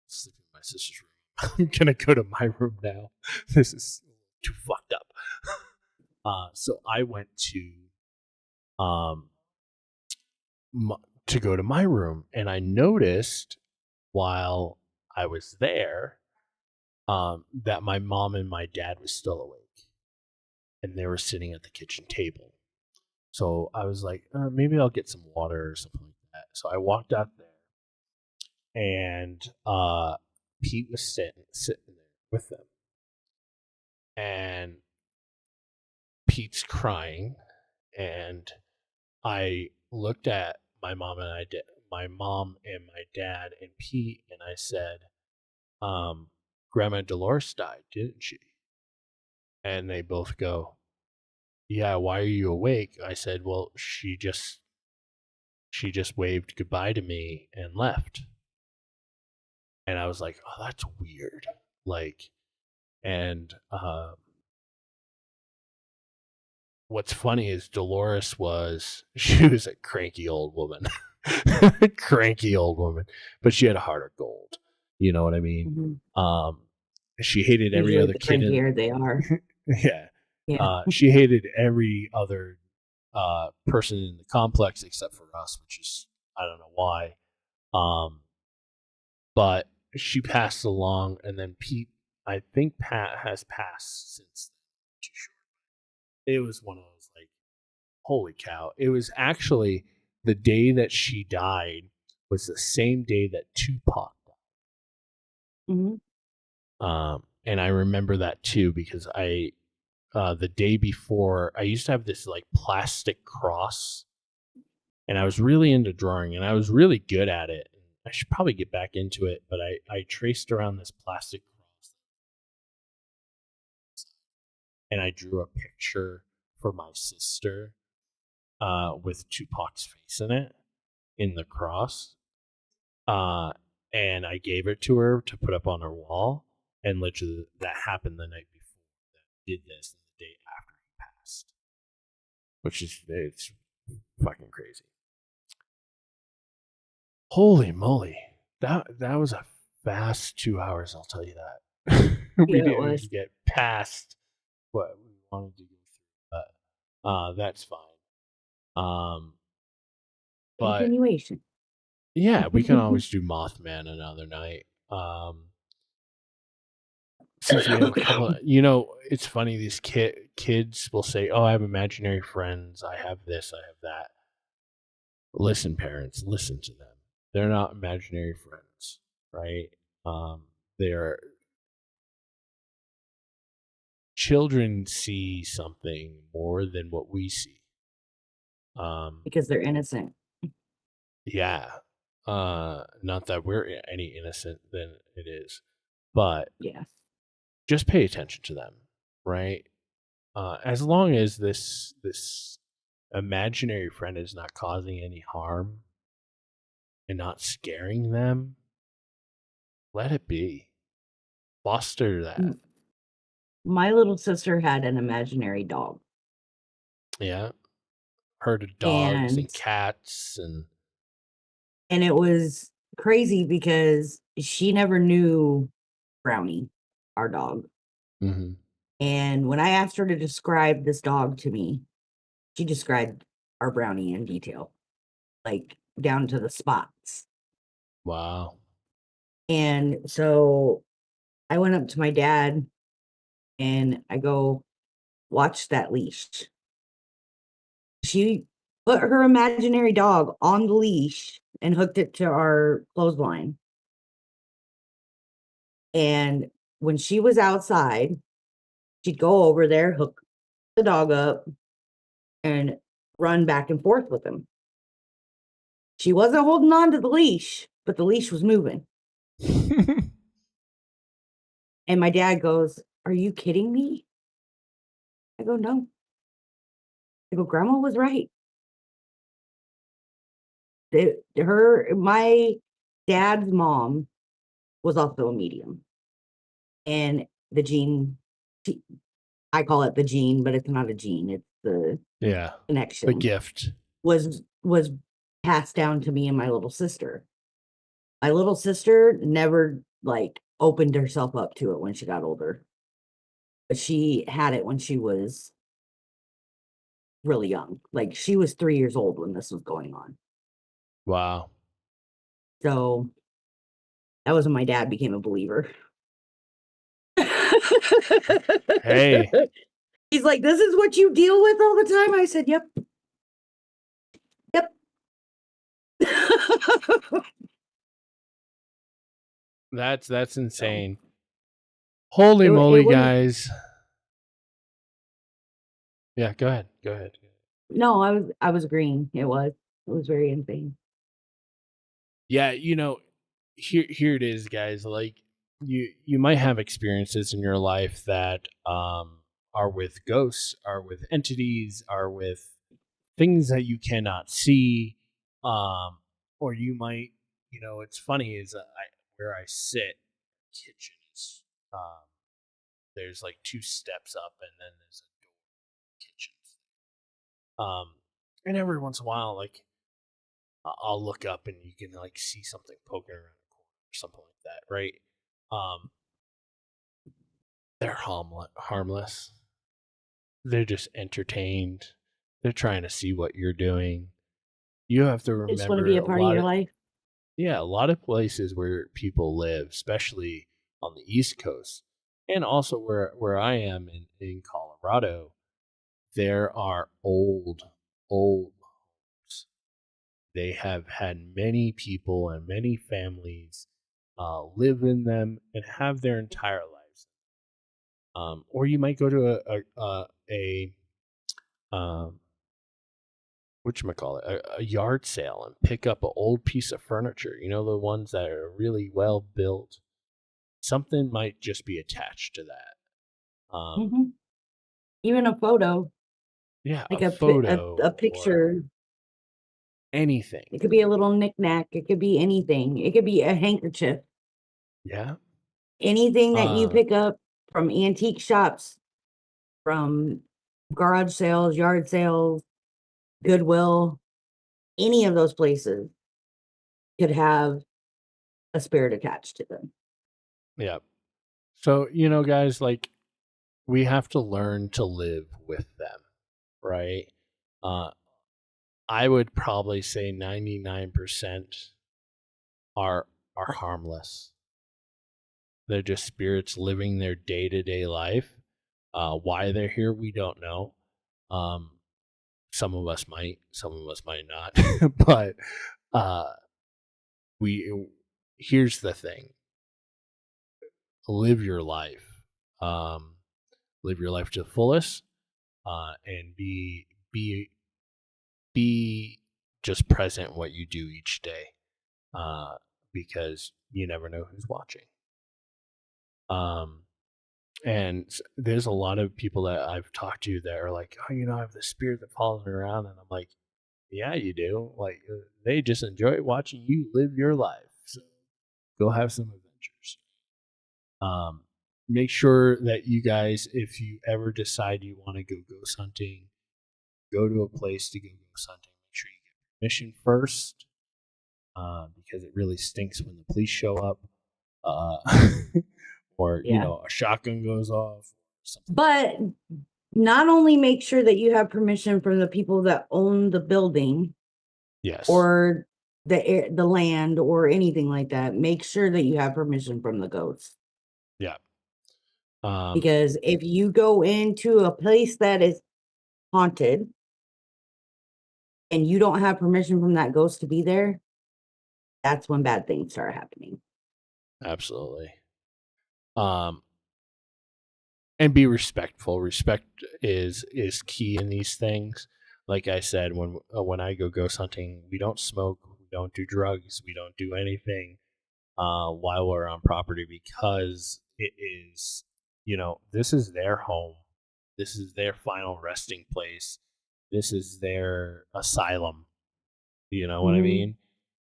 sleeping in my sister's room. I'm gonna go to my room now. This is too fucked up. So I went to to go to my room, and I noticed while I was there that my mom and my dad was still awake, and they were sitting at the kitchen table. So I was like, maybe I'll get some water or something like that. So I walked out there, and Pete was sitting there with them, and Pete's crying, and I looked at my mom and my dad and Pete, and I said, Grandma Dolores died, didn't she? And they both go, yeah, why are you awake? I said, well, she just waved goodbye to me and left. And I was like, oh, that's weird. Like, and what's funny is Dolores was a cranky old woman. Cranky old woman. But she had a heart of gold. You know what I mean? Mm-hmm. She hated every other kid. The crankier they are. Yeah. She hated every other person in the complex except for us, which is, I don't know why. But she passed along, and then Pete, I think Pat has passed since then. Too short. It was one of those, like, holy cow. It was actually the day that she died was the same day that Tupac died. Mm-hmm. And I remember that too, because the day before, I used to have this like plastic cross, and I was really into drawing, and I was really good at it. I should probably get back into it, but I traced around this plastic cross, and I drew a picture for my sister with Tupac's face in it, in the cross. And I gave it to her to put up on her wall, and literally that happened the night before. That did this the day after he passed, which is, it's fucking crazy. Holy moly, that was a fast 2 hours. I'll tell you that. We didn't even get past what we wanted to go through, but that's fine. But continuation. Yeah, we can always do Mothman another night. Since we have a couple of, it's funny, these kids will say, oh, I have imaginary friends, I have this, I have that. Listen, parents, listen to them. They're not imaginary friends, right? They're children see something more than what we see. Because they're innocent. Yeah. Not that we're any innocent than it is, but yeah, just pay attention to them, right? As long as this imaginary friend is not causing any harm and not scaring them, let it be. Foster that. My little sister had an imaginary dog. Yeah. Heard of dogs and cats and it was crazy because she never knew Brownie, our dog. Mm-hmm. And when I asked her to describe this dog to me, she described our Brownie in detail, like down to the spots. Wow. And so I went up to my dad and I go, watch that leash. She put her imaginary dog on the leash and hooked it to our clothesline. And when she was outside, she'd go over there, hook the dog up, and run back and forth with him. She wasn't holding on to the leash, but the leash was moving. And my dad goes, "Are you kidding me?" I go, "No." I go, "Grandma was right." My dad's mom was also a medium. And the gene, I call it the gene, but it's not a gene. It's the connection. The gift was passed down to me and my little sister. My little sister never opened herself up to it when she got older. But she had it when she was really young. Like she was 3 years old when this was going on. Wow. So that was when my dad became a believer. Hey. He's like, "This is what you deal with all the time?" I said, "Yep. Yep." That's insane. Holy moly, guys. Yeah, go ahead. No, I was agreeing. It was very insane. Yeah, here it is, guys. Like you might have experiences in your life that are with ghosts, are with entities, are with things that you cannot see, or you might, it's funny is where I sit, kitchen is, there's like 2 steps up, and then there's a door in the kitchen. And every once in a while, like I'll look up and you can like see something poking around the corner or something like that, right? They're harmless. They're just entertained. They're trying to see what you're doing. You have to remember, They just want to be a part of your life. Yeah, a lot of places where people live, especially on the East Coast, and also where I am in Colorado, there are old homes. They have had many people and many families live in them and have their entire lives. Or you might go to a whatchamacallit, a yard sale and pick up an old piece of furniture. You know, the ones that are really well built. Something might just be attached to that. Even a photo. Yeah, like a photo, a picture. Anything. It could be a little knickknack. It could be anything. It could be a handkerchief. Yeah. Anything that you pick up from antique shops, from garage sales, yard sales, Goodwill, any of those places could have a spirit attached to them. Yeah. So, guys, like we have to learn to live with them, right? I would probably say 99% are harmless. They're just spirits living their day-to-day life. Why they're here, we don't know. Some of us might, some of us might not. But here's the thing. Live your life. Live your life to the fullest, and be just present in what you do each day, because you never know who's watching. And there's a lot of people that I've talked to that are like, "Oh, I have the spirit that follows me around," and I'm like, "Yeah, you do. Like, they just enjoy watching you live your life. So go have some adventures." Make sure that you guys, if you ever decide you want to go ghost hunting, go to a place to go ghost hunting. Make sure you get permission first, because it really stinks when the police show up, or a shotgun goes off. But not only make sure that you have permission from the people that own the building, yes, or the land or anything like that, make sure that you have permission from the ghost. Yeah. Because if you go into a place that is haunted and you don't have permission from that ghost to be there, that's when bad things start happening. Absolutely. And be respectful. Respect is key in these things. Like I said, when I go ghost hunting, we don't smoke, we don't do drugs, we don't do anything while we're on property, because it is, this is their home. This is their final resting place. This is their asylum. You know what I mean?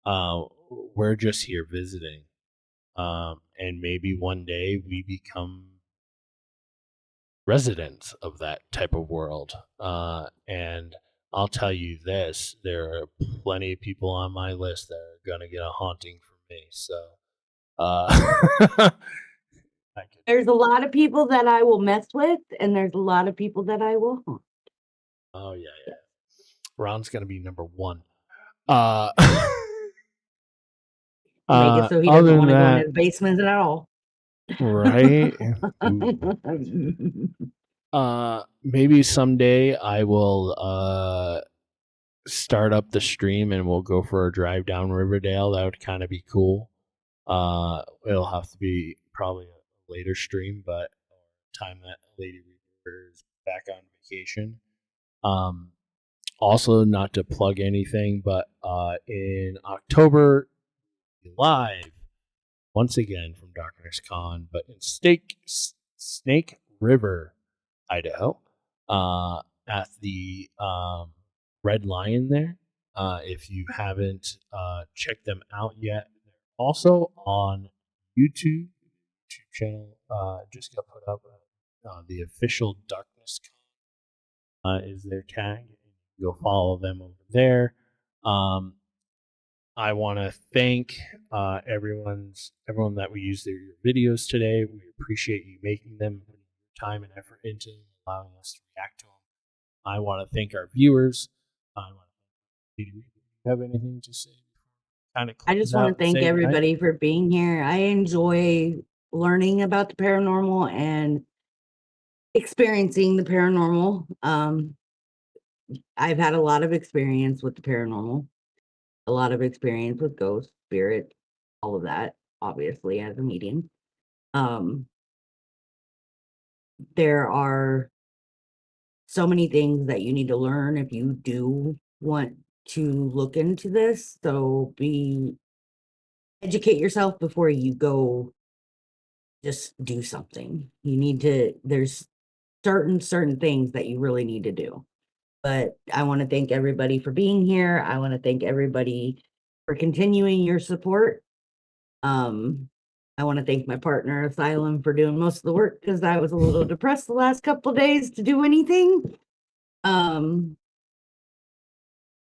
We're just here visiting. And maybe one day we become residents of that type of world. And I'll tell you this, there are plenty of people on my list that are going to get a haunting from me. So, there's a lot of people that I will mess with, and there's a lot of people that I will haunt. Oh, yeah. Ron's going to be number one. Make it so he doesn't want to go into the basement at all. Right? Maybe someday I will start up the stream and we'll go for a drive down Riverdale. That would kind of be cool. It'll have to be probably a later stream, but time that Lady Reaper is back on vacation. Also, not to plug anything, but in October, live once again from Darkness Con, but in Snake River, Idaho, at the Red Lion there. If you haven't checked them out yet, they're also on YouTube channel. Just got put up. The official Darkness Con is their tag. Go follow them over there. I want to thank everyone that we used their videos today. We appreciate you making them, putting your time and effort into them, allowing us to react to them. I want to thank our viewers. Do you have anything to say? I just want to thank everybody for being here. I enjoy learning about the paranormal and experiencing the paranormal. I've had a lot of experience with the paranormal, a lot of experience with ghosts, spirit, all of that, obviously, as a medium. There are so many things that you need to learn if you do want to look into this. So educate yourself before you go just do something. You need to, there's certain things that you really need to do. But I want to thank everybody for being here. I want to thank everybody for continuing your support. I want to thank my partner Asylum for doing most of the work, because I was a little depressed the last couple of days to do anything.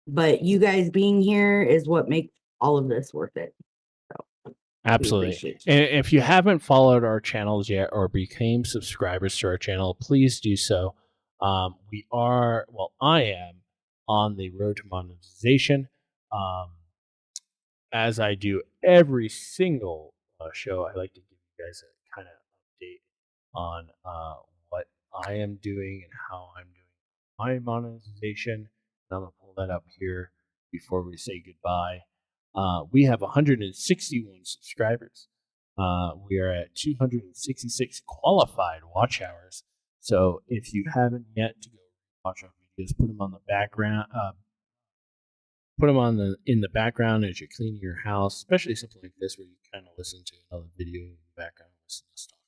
But you guys being here is what makes all of this worth it. So, absolutely. And if you haven't followed our channels yet or became subscribers to our channel, please do so. I am on the road to monetization. As I do every single show, I like to give you guys a kind of update on what I am doing and how I'm doing my monetization. And I'm going to pull that up here before we say goodbye. We have 161 subscribers. We are at 266 qualified watch hours. So if you haven't yet to go watch our videos, put them on the background. Put them in the background as you're cleaning your house, especially something like this where you kind of listen to another video in the background. Listen to stuff.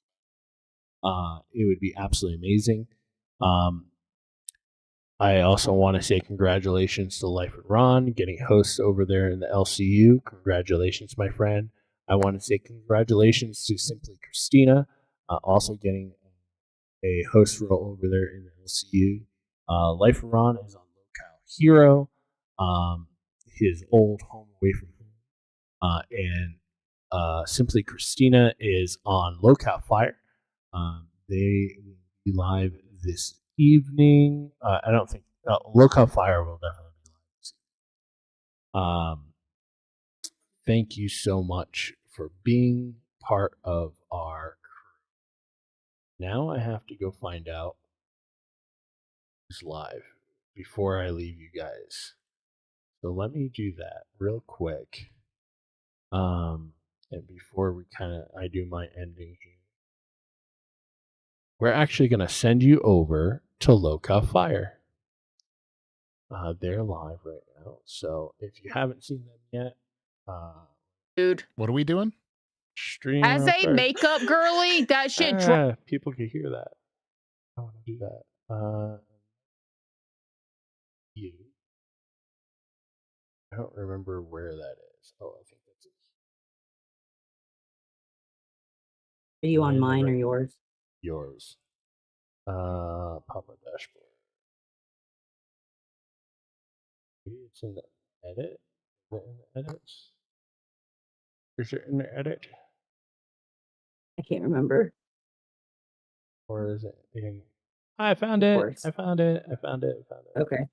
It would be absolutely amazing. I also want to say congratulations to Life with Ron, getting hosts over there in the LCU. Congratulations, my friend. I want to say congratulations to Simply Christina, also getting a host role over there in the LCU. Life with Ron is on Lolcow Hero. His old home away from home. And Simply Christina is on Lolcow Fire. They will be live this evening. I don't think Lolcow Fire will definitely be live this evening. thank you so much for being part of our crew. Now I have to go find out who's live before I leave you guys. So let me do that real quick. And before I do my ending here, we're actually going to send you over to Lolcow Fire. They're live right now. So if you haven't seen them yet, dude, what are we doing? Stream as a makeup girly, that shit. People can hear that. I want to do that. You. I don't remember where that is. Oh, I think that's it. Are you on mine or yours? Yours. Pop-up dashboard. Maybe it's in the edit. Is it in the edits? Is it in the edit? I can't remember. Or is it in... I found it. I found it. Okay.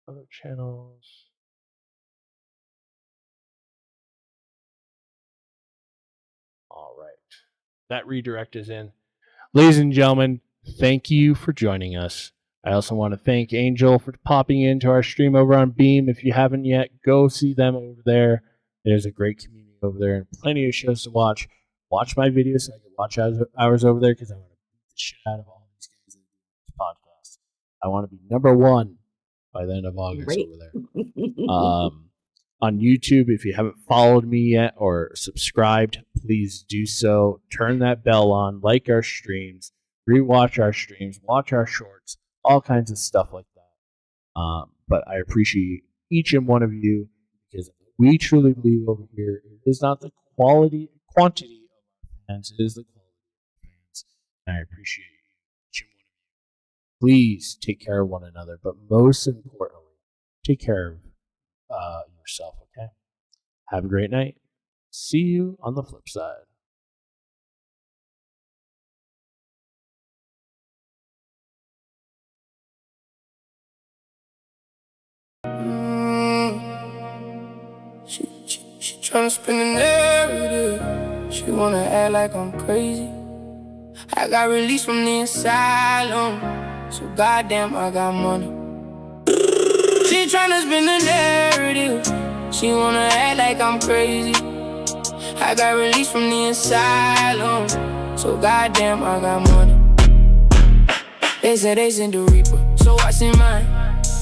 Other channels. All right. That redirect is in. Ladies and gentlemen, thank you for joining us. I also want to thank Angel for popping into our stream over on Beam. If you haven't yet, go see them over there. There's a great community over there and plenty of shows to watch. Watch my videos so I can watch hours over there because I want to beat the shit out of all these guys that do this podcast. I want to be number one by the end of August over there. On YouTube, if you haven't followed me yet or subscribed, please do so. Turn that bell on, like our streams, rewatch our streams, watch our shorts, all kinds of stuff like that. But I appreciate each and one of you because we truly believe over here it is not the quantity of our fans, it is the quality of our fans. And I appreciate each and one of you. Please take care of one another, but most importantly, take care of yourself, okay? Have a great night. See you on the flip side. She tryna spin the narrative. She wanna act like I'm crazy. I got released from the asylum, so goddamn I got money. She tryna spin the narrative. She wanna act like I'm crazy. I got released from the asylum, so goddamn I got money. They said they sent the Reaper, so I sent mine.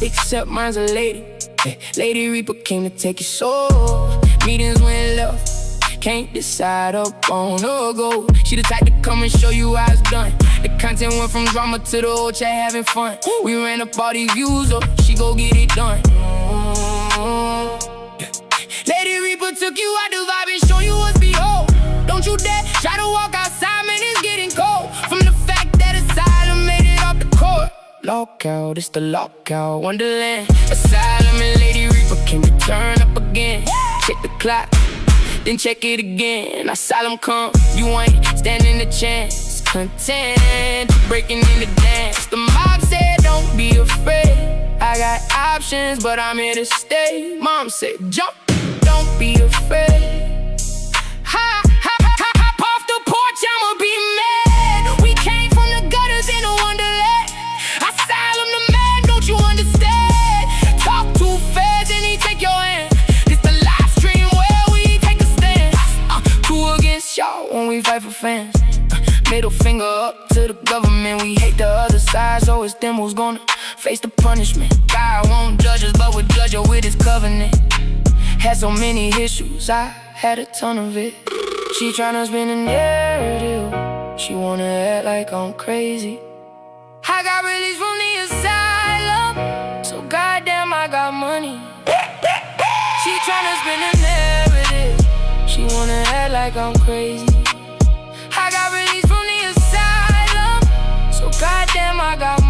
Except mine's a lady. Hey, Lady Reaper came to take your soul. Meetings went left, can't decide up on or go. She the type to come and show you how it's done. The content went from drama to the whole chat having fun. We ran up all these views up, she go get it done. Lady Reaper took you out the vibe and show you what's behold. Don't you dare try to walk outside, man, it's getting cold. From the fact that Asylum made it off the court. Lolcow, this the Lolcow Wonderland. Asylum and Lady Reaper came to turn up again. Check the clock, then check it again. Asylum come, you ain't standing a chance. Content, breaking in the dance. The mob said don't be afraid. I got options, but I'm here to stay. Mom said jump, don't be afraid. Hop off the porch, I'ma be mad. We came from the gutters in a wonderland. Asylum the man, don't you understand? Talk too fast and he take your hand. This the live stream where we take a stand. Two against y'all when we fight for fans. Middle finger up to the government. We hate the other side, so it's them who's gonna face the punishment. God won't judge us, but we'll judge her with his covenant. Had so many issues, I had a ton of it. She tryna spin a narrative. She wanna act like I'm crazy. I got released from the asylum, so goddamn I got money. She tryna spin a narrative. She wanna act like I'm crazy. I got released from the asylum, so goddamn I got money.